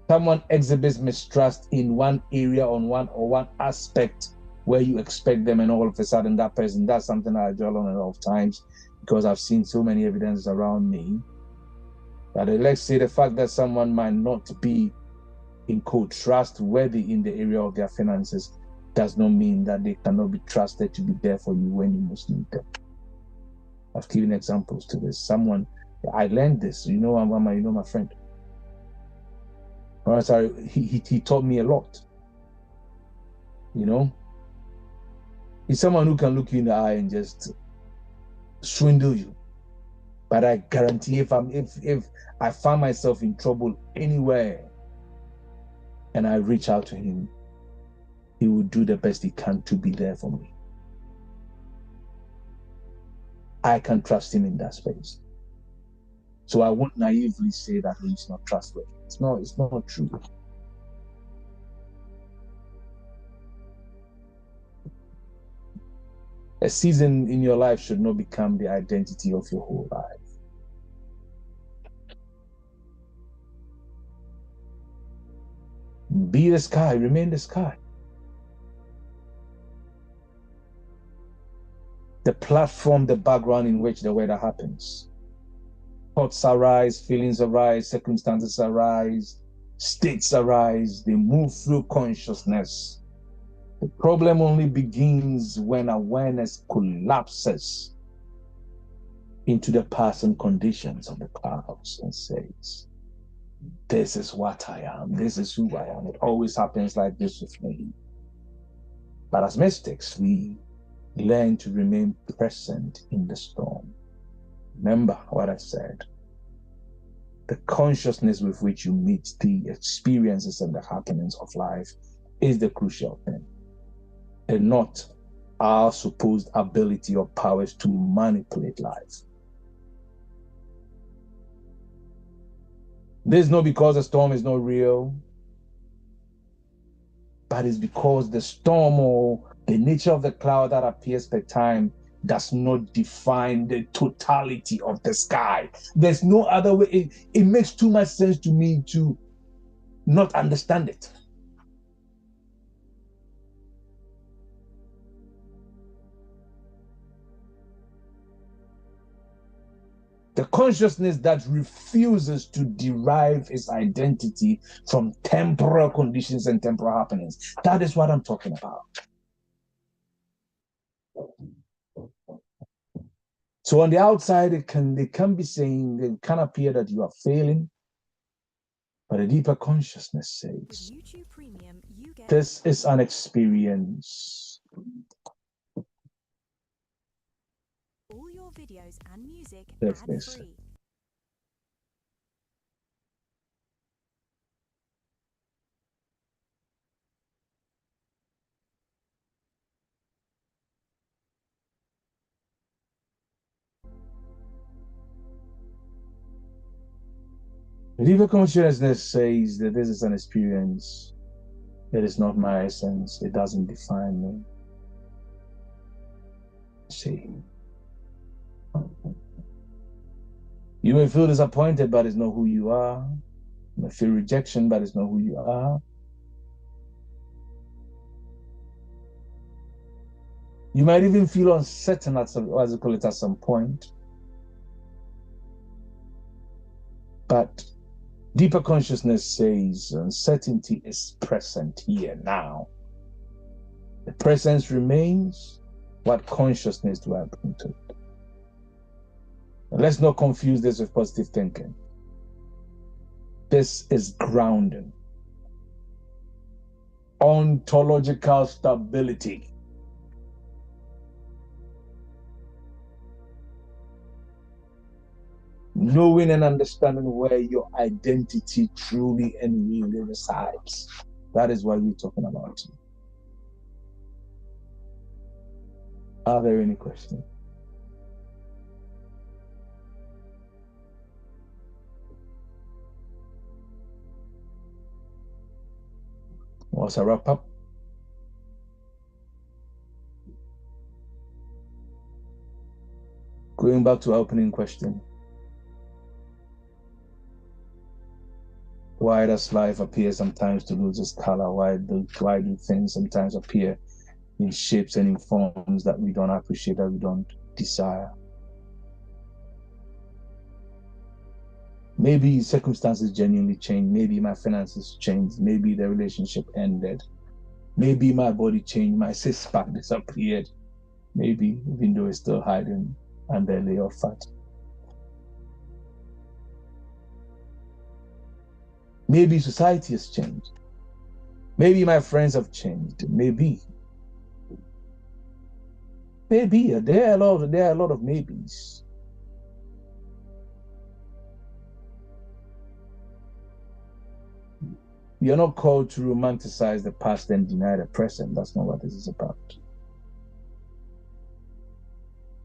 Speaker 3: Someone exhibits mistrust in one area, on one aspect where you expect them, and all of a sudden that person, that's something I dwell on a lot of times because I've seen so many evidences around me. But let's say the fact that someone might not be, in quote, trustworthy in the area of their finances does not mean that they cannot be trusted to be there for you when you most need them. I've given examples to this. Someone, I learned this, my friend. Sorry, he taught me a lot. He's someone who can look you in the eye and just swindle you. But I guarantee if I find myself in trouble anywhere and I reach out to him, he will do the best he can to be there for me. I can trust him in that space. So I won't naively say that he's not trustworthy. It's not true. A season in your life should not become the identity of your whole life. Be the sky, remain the sky. The platform, the background in which the weather happens. Thoughts arise, feelings arise, circumstances arise, states arise, they move through consciousness. The problem only begins when awareness collapses into the past conditions of the clouds and says, "This is what I am, this is who I am." It always happens like this with me. But as mystics, we learn to remain present in the storm. Remember what I said. The consciousness with which you meet the experiences and the happenings of life is the crucial thing, and not our supposed ability or powers to manipulate life. This is not because the storm is not real, but it's because the storm or the nature of the cloud that appears per time does not define the totality of the sky. There's no other way. It makes too much sense to me to not understand it. The consciousness that refuses to derive its identity from temporal conditions and temporal happenings. That is what I'm talking about. So on the outside, they can be saying, they can appear that you are failing, but a deeper consciousness says, Premium, this is an experience. All your videos and music ad-free. The deeper consciousness says that this is an experience. It is not my essence. It doesn't define me. See, you may feel disappointed, but it's not who you are. You may feel rejection, but it's not who you are. You might even feel uncertain at some point. But deeper consciousness says uncertainty is present here now. The presence remains. What consciousness do I bring to it? And let's not confuse this with positive thinking. This is grounding. Ontological stability. Knowing and understanding where your identity truly and really resides. That is what we're talking about. Are there any questions? What's a wrap up? Going back to our opening question. Why does life appear sometimes to lose its color? Why do things sometimes appear in shapes and in forms that we don't appreciate, that we don't desire? Maybe circumstances genuinely changed. Maybe my finances changed. Maybe the relationship ended. Maybe my body changed. My six-pack disappeared. Maybe, even though it's still hiding under a layer of fat. Maybe society has changed. Maybe my friends have changed. Maybe. There are a lot of maybes. We are not called to romanticize the past and deny the present. That's not what this is about.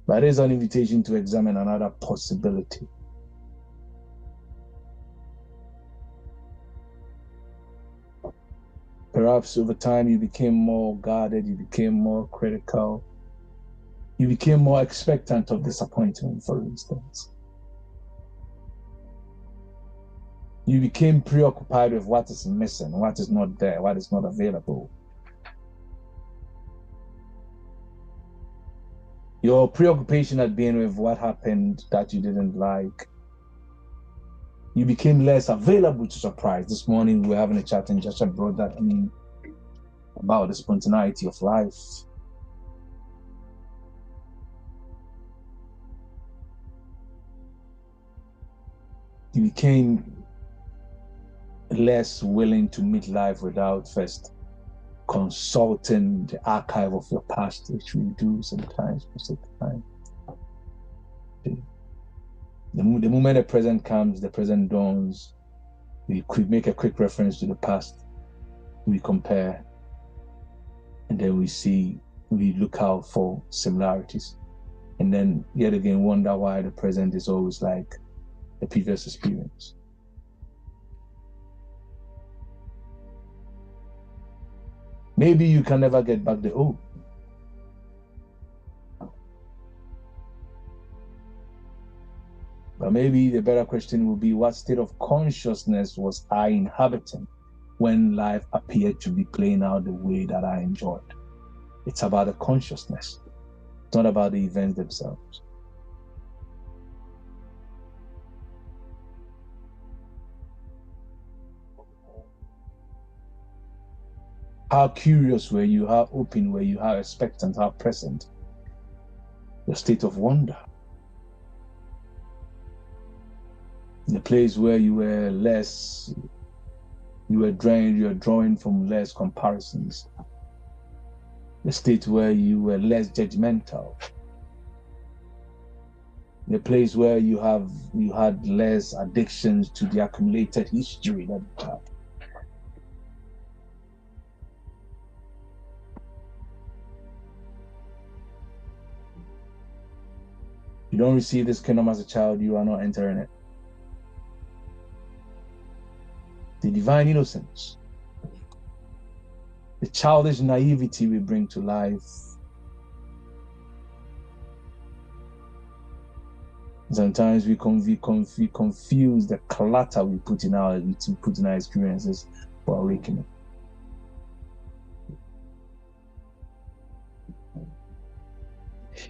Speaker 3: But it is an invitation to examine another possibility. Perhaps over time you became more guarded, you became more critical, you became more expectant of disappointment, for instance. You became preoccupied with what is missing, what is not there, what is not available. Your preoccupation had been with what happened that you didn't like. You became less available to surprise. This morning we were having a chat and Joshua brought that in about the spontaneity of life. You became less willing to meet life without first consulting the archive of your past, which we do sometimes, most of the time. The moment the present comes, the present dawns, we could make a quick reference to the past, we compare, and then we look out for similarities, and then yet again wonder why the present is always like the previous experience. Maybe you can never get back the old. But maybe the better question will be, what state of consciousness was I inhabiting when life appeared to be playing out the way that I enjoyed? It's about the consciousness. It's not about the events themselves. How curious were you? How open were you? How expectant? How present? Your state of wonder. The place where you were less, you were drawing from less comparisons. The state where you were less judgmental. The place where you had less addictions to the accumulated history that you have. You don't receive this kingdom as a child, you are not entering it. The divine innocence, the childish naivety we bring to life. Sometimes we confuse the clutter we put in our experiences for awakening.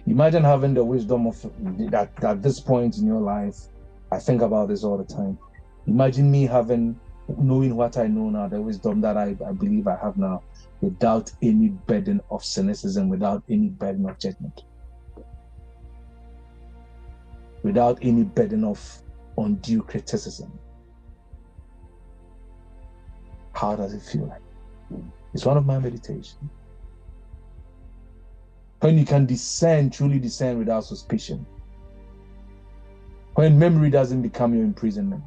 Speaker 3: Imagine having the wisdom of that at this point in your life. I think about this all the time. Imagine me knowing what I know now, the wisdom that I believe I have now, without any burden of cynicism, without any burden of judgment, without any burden of undue criticism. How does it feel like? It's one of my meditations. When you can truly discern without suspicion. When memory doesn't become your imprisonment.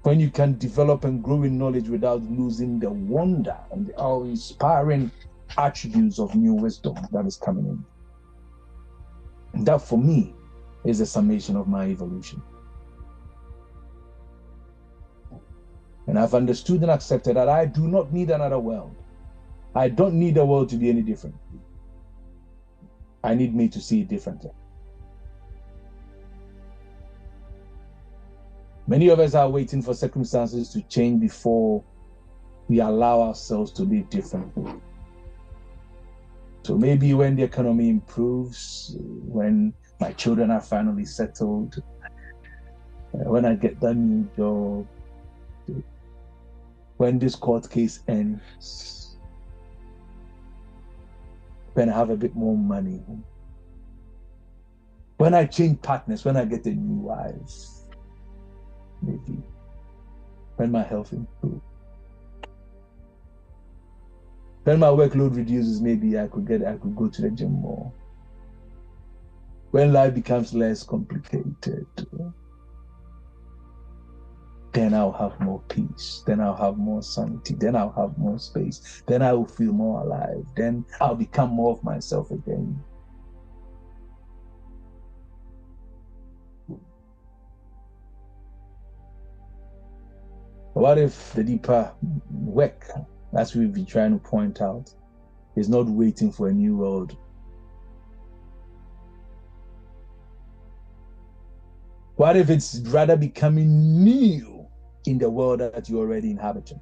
Speaker 3: When you can develop and grow in knowledge without losing the wonder and the inspiring attributes of new wisdom that is coming in. And that, for me, is the summation of my evolution. And I've understood and accepted that I do not need another world. I don't need the world to be any different. I need me to see it differently. Many of us are waiting for circumstances to change before we allow ourselves to live differently. So maybe when the economy improves, when my children are finally settled, when I get that new job, when this court case ends, when I have a bit more money, when I change partners, when I get a new wife, maybe when my health improves, when my workload reduces, maybe I could go to the gym more. When life becomes less complicated, then I'll have more peace, then I'll have more sanity, then I'll have more space, then I will feel more alive, then I'll become more of myself again. What if the deeper work, as we've been trying to point out, is not waiting for a new world? What if it's rather becoming new in the world that you're already inhabiting?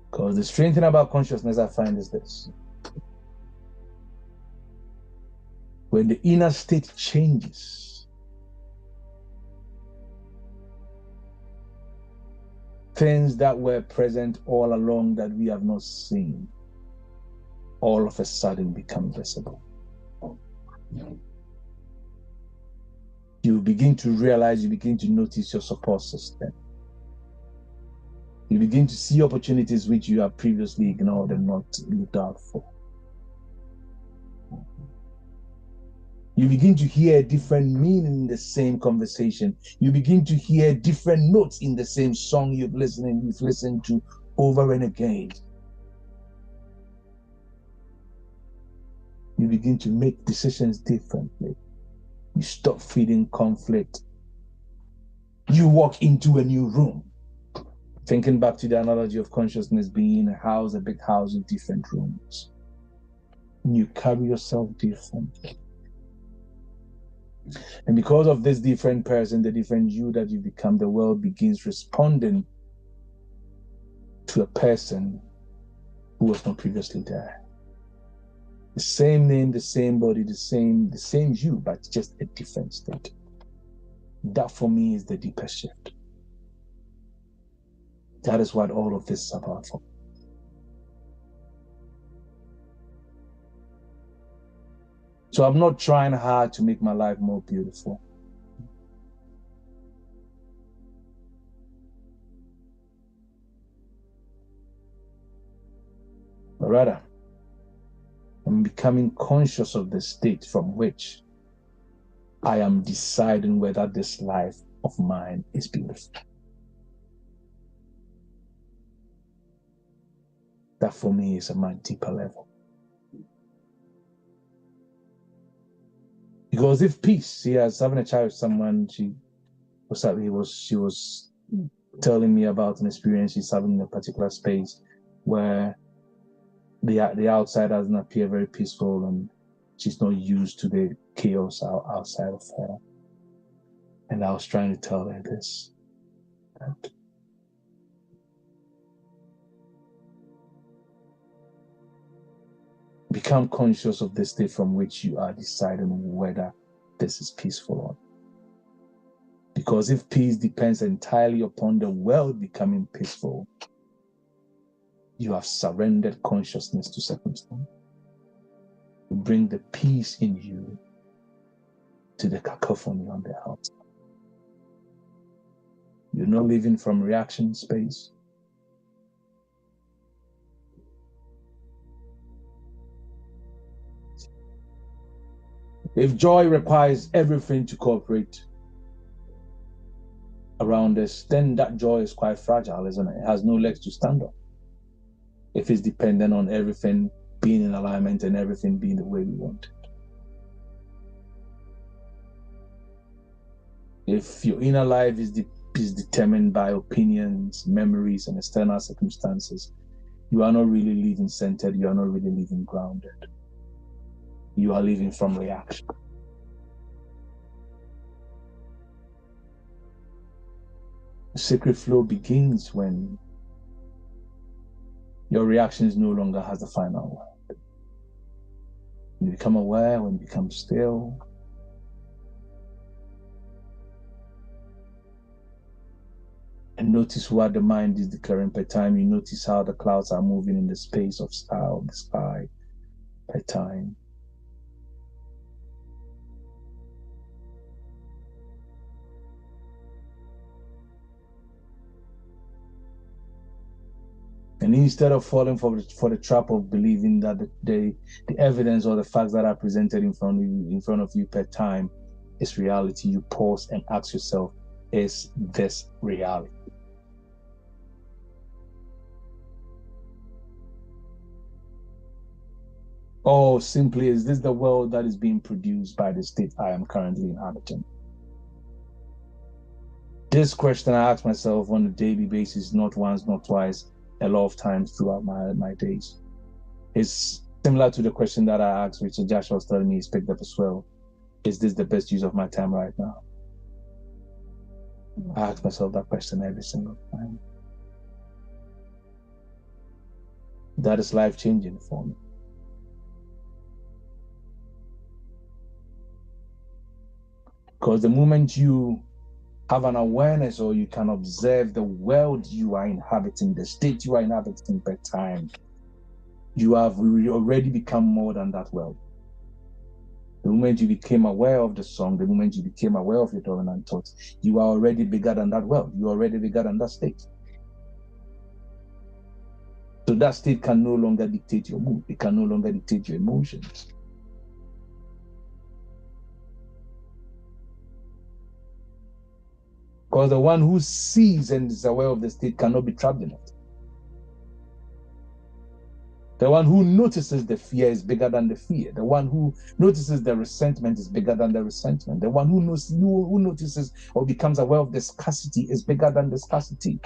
Speaker 3: Because the strange thing about consciousness I find is this. When the inner state changes, things that were present all along that we have not seen, all of a sudden become visible. You begin to realize, you begin to notice your support system. You begin to see opportunities which you have previously ignored and not looked out for. You begin to hear a different meaning in the same conversation. You begin to hear different notes in the same song you've listened to over and again. You begin to make decisions differently. You stop feeding conflict. You walk into a new room. Thinking back to the analogy of consciousness being a house, a big house with different rooms. And you carry yourself differently. And because of this different person, the different you that you become, the world begins responding to a person who was not previously there. The same name, the same body, the same you, but just a different state. That for me is the deepest shift. That is what all of this is about for me. So I'm not trying hard to make my life more beautiful. But rather, I'm becoming conscious of the state from which I am deciding whether this life of mine is beautiful. That for me is a much deeper level. Because if peace, I was having a chat with someone, she was telling me about an experience she's having in a particular space where the outside doesn't appear very peaceful and she's not used to the chaos outside of her. And I was trying to tell her this. Become conscious of the state from which you are deciding whether this is peaceful or not. Because if peace depends entirely upon the world becoming peaceful, you have surrendered consciousness to circumstance. You bring the peace in you to the cacophony on the outside. You're not living from reaction space. If joy requires everything to cooperate around us, then that joy is quite fragile, isn't it? It has no legs to stand on. If it's dependent on everything being in alignment and everything being the way we want it. If your inner life is determined by opinions, memories, and external circumstances, you are not really living centered, you are not really living grounded. You are living from reaction. The sacred flow begins when your reactions no longer has the final word. When you become aware, when you become still, and notice what the mind is declaring per time. You notice how the clouds are moving in the space of the sky per time. And instead of falling for the trap of believing that the evidence or the facts that are presented in front of you per time is reality, you pause and ask yourself, is this reality? Or simply, is this the world that is being produced by the state I am currently inhabiting? This question I ask myself on a daily basis, not once, not twice, a lot of times throughout my days. It's similar to the question that I asked Richard Joshua was telling me he's picked up as well. Is this the best use of my time right now? I ask myself that question every single time. That is life-changing for me. Because the moment you have an awareness or you can observe the world you are inhabiting, the state you are inhabiting per time, you have already become more than that world. The moment you became aware of the song, the moment you became aware of your dominant thoughts, you are already bigger than that world. You are already bigger than that state. So that state can no longer dictate your mood. It can no longer dictate your emotions. Because the one who sees and is aware of the state cannot be trapped in it. The one who notices the fear is bigger than the fear. The one who notices the resentment is bigger than the resentment. The one who notices or becomes aware of the scarcity is bigger than the scarcity.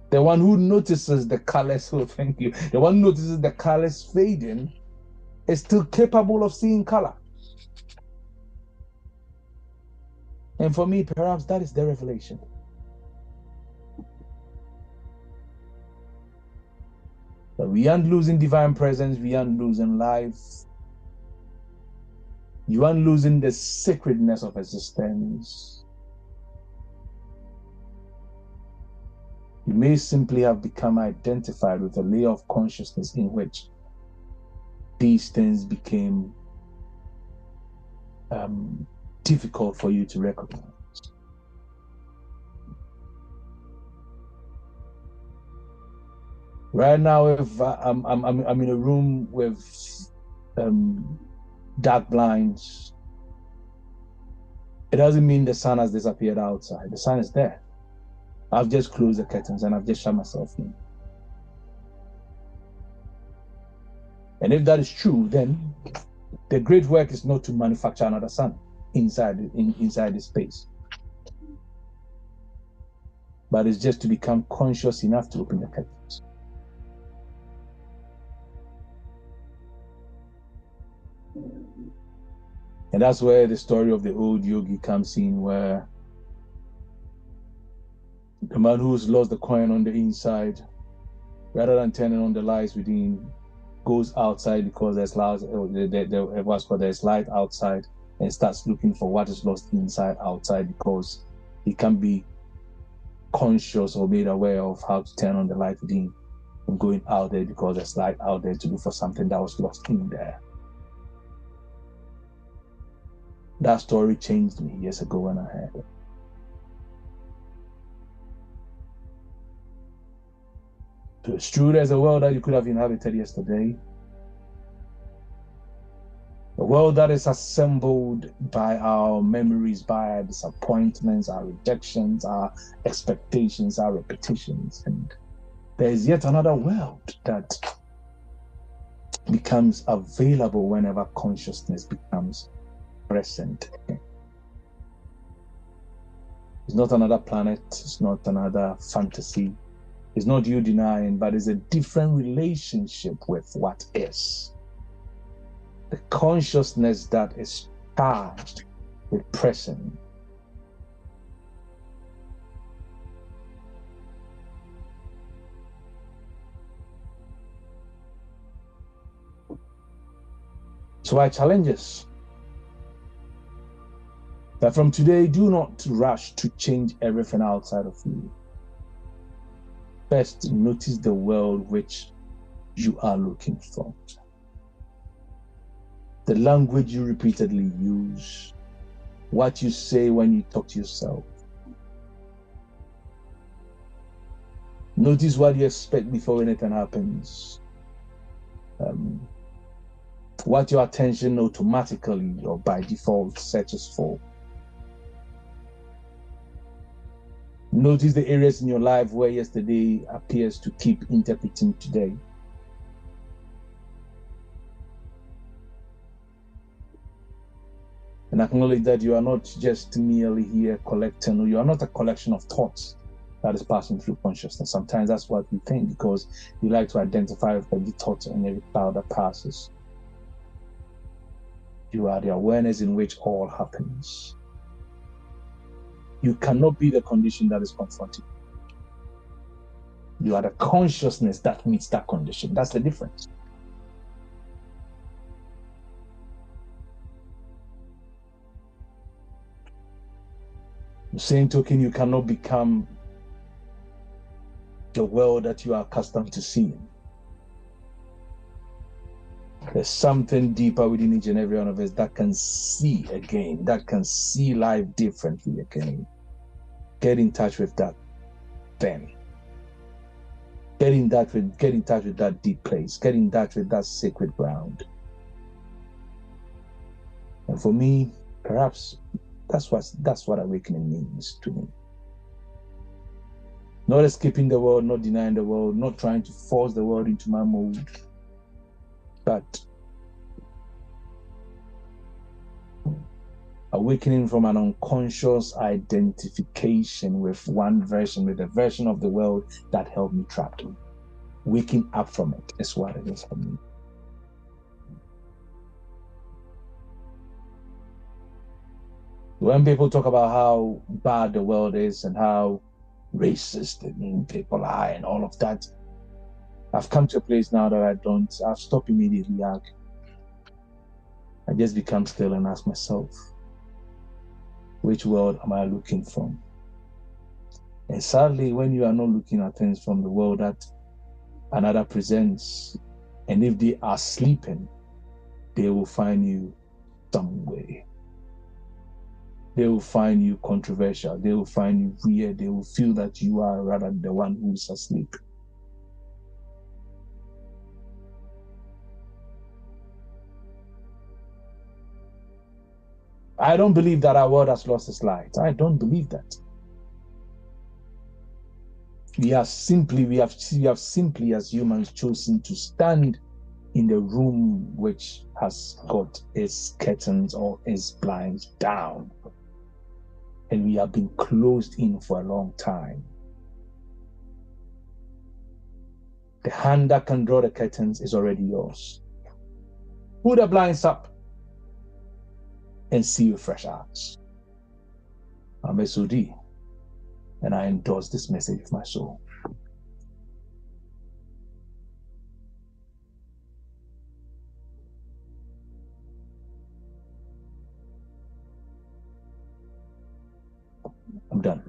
Speaker 3: The one who notices the colors, the one who notices the colors fading is still capable of seeing color. And for me, perhaps that is the revelation. That we aren't losing divine presence, we aren't losing life. You aren't losing the sacredness of existence. You may simply have become identified with a layer of consciousness in which these things became difficult for you to recognize. Right now, if I'm in a room with dark blinds, it doesn't mean the sun has disappeared outside. The sun is there. I've just closed the curtains and I've just shut myself in. And if that is true, then the great work is not to manufacture another sun inside the space, but it's just to become conscious enough to open the curtains. And that's where the story of the old yogi comes in, where the man who's lost the coin on the inside, rather than turning on the lights within, goes outside because there's light outside, and starts looking for what is lost outside, because he can't be conscious or made aware of how to turn on the light within, and going out there because there's light out there to look for something that was lost in there. That story changed me years ago when I heard it. So it's true, there's a world that you could have inhabited yesterday. A world that is assembled by our memories, by our disappointments, our rejections, our expectations, our repetitions. And there is yet another world that becomes available whenever consciousness becomes present. It's not another planet, it's not another fantasy, it's not you denying, but it's a different relationship with what is. The consciousness that is charged with present. So I challenge us that from today, do not rush to change everything outside of you. First, notice the world which you are looking for. The language you repeatedly use, what you say when you talk to yourself. Notice what you expect before anything happens. What your attention automatically or by default searches for. Notice the areas in your life where yesterday appears to keep interpreting today. And acknowledge that you are not just merely here collecting, or you are not a collection of thoughts that is passing through consciousness. Sometimes that's what we think, because you like to identify with every thought and every cloud that passes. You are the awareness in which all happens. You cannot be the condition that is confronted. You are the consciousness that meets that condition. That's the difference. The same token, you cannot become the world that you are accustomed to seeing. There's something deeper within each and every one of us that can see again, that can see life differently again. Get in touch with that thing. Get in touch with that deep place. Get in touch with that sacred ground. And for me, perhaps that's what awakening means to me. Not escaping the world, not denying the world, not trying to force the world into my mold, but awakening from an unconscious identification with one version, with a version of the world that held me trapped. Waking up from it is what it is for me. When people talk about how bad the world is and how racist people are and all of that, I've come to a place now that I've stopped immediately arguing. I just become still and ask myself, which world am I looking from? And sadly, when you are not looking at things from the world that another presents, and if they are sleeping, they will find you some way. They will find you controversial. They will find you weird. They will feel that you are rather the one who is asleep. I don't believe that our world has lost its light. I don't believe that. We have simply as humans chosen to stand in the room which has got its curtains or its blinds down. And we have been closed in for a long time. The hand that can draw the curtains is already yours. Put the blinds up and see with fresh eyes. I'm SOD, and I endorse this message of my soul. I'm done.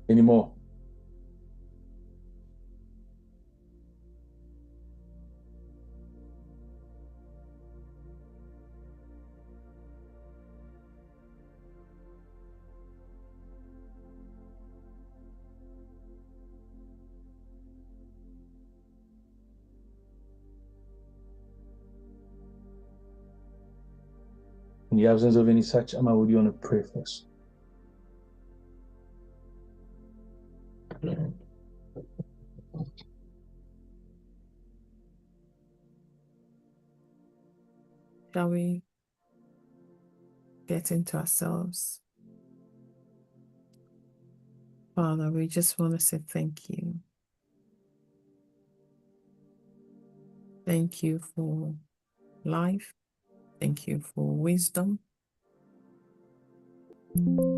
Speaker 3: Any more? In the absence of any such, Amma, would you want to pray first?
Speaker 4: Shall we get into ourselves? Father, we just want to say thank you. Thank you for life. Thank you for wisdom.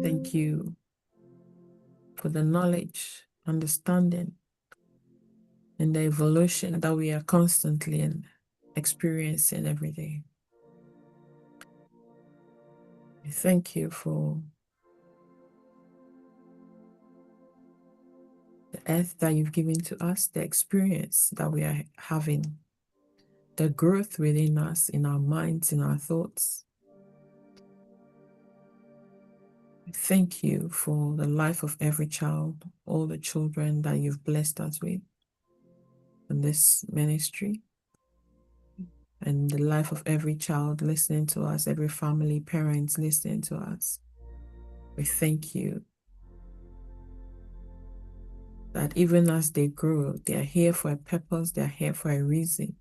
Speaker 4: Thank you for the knowledge, understanding, and the evolution that we are constantly experiencing every day. We thank you for the earth that you've given to us, the experience that we are having, the growth within us, in our minds, in our thoughts. Thank you for the life of every child, all the children that you've blessed us with in this ministry, and the life of every child listening to us, every family, parents listening to us. We thank you that even as they grow, they are here for a purpose, they are here for a reason.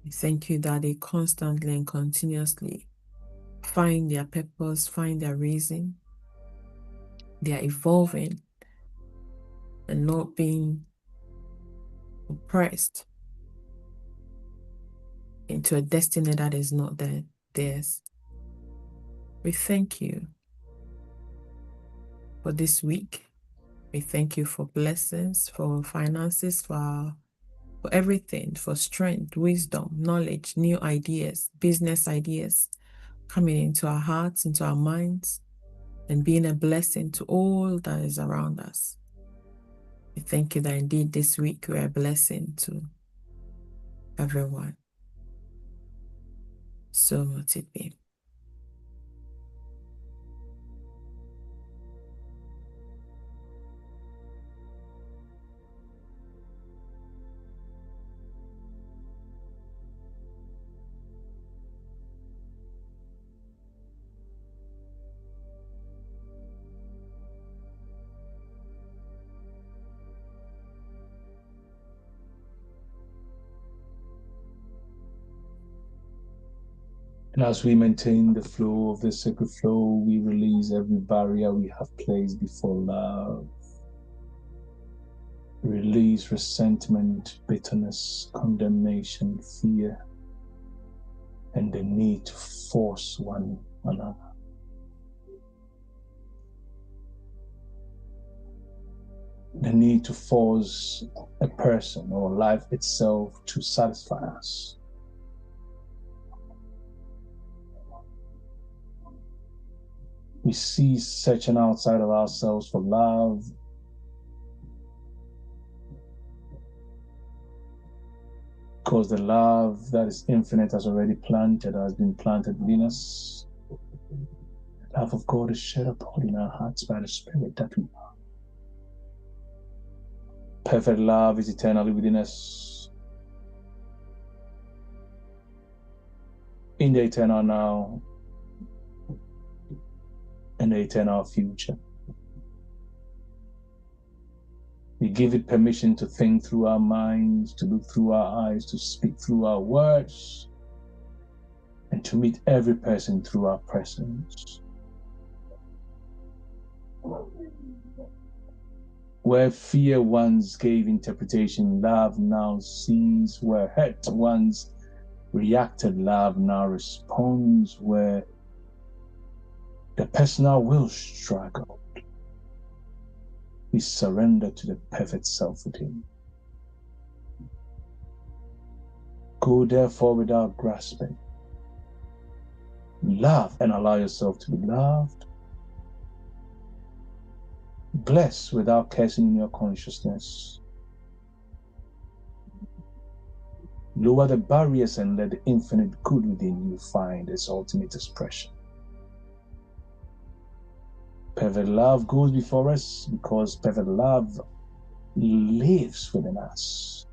Speaker 4: We thank you that they constantly and continuously find their purpose, find their reason. They are evolving and not being oppressed into a destiny that is not theirs. We thank you for this week. We thank you for blessings, for finances, for everything, for strength, wisdom, knowledge, new ideas, business ideas coming into our hearts, into our minds, and being a blessing to all that is around us. We thank you that indeed this week we are a blessing to everyone. So much it be.
Speaker 3: And as we maintain the flow of the sacred flow, we release every barrier we have placed before love. Release resentment, bitterness, condemnation, fear, and the need to force one another. The need to force a person or life itself to satisfy us. We cease searching outside of ourselves for love. Because the love that is infinite has already been planted within us. The love of God is shed abroad in our hearts by the Spirit that we are. Perfect love is eternally within us. In the eternal now, and the eternal future. We give it permission to think through our minds, to look through our eyes, to speak through our words, and to meet every person through our presence. Where fear once gave interpretation, love now sees. Where hurt once reacted, love now responds. Where the personal will struggled, we surrender to the perfect self within. Go therefore without grasping. Love and allow yourself to be loved. Bless without cursing in your consciousness. Lower the barriers and let the infinite good within you find its ultimate expression. Perfect love goes before us because perfect love lives within us.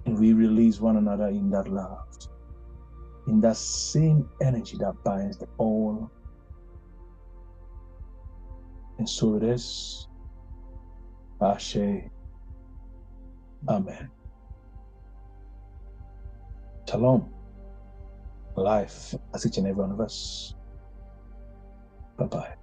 Speaker 3: And we release one another in that love, in that same energy that binds the all. And so it is. Ashe. Amen. Shalom. Life as each and every one of us. Bye-bye.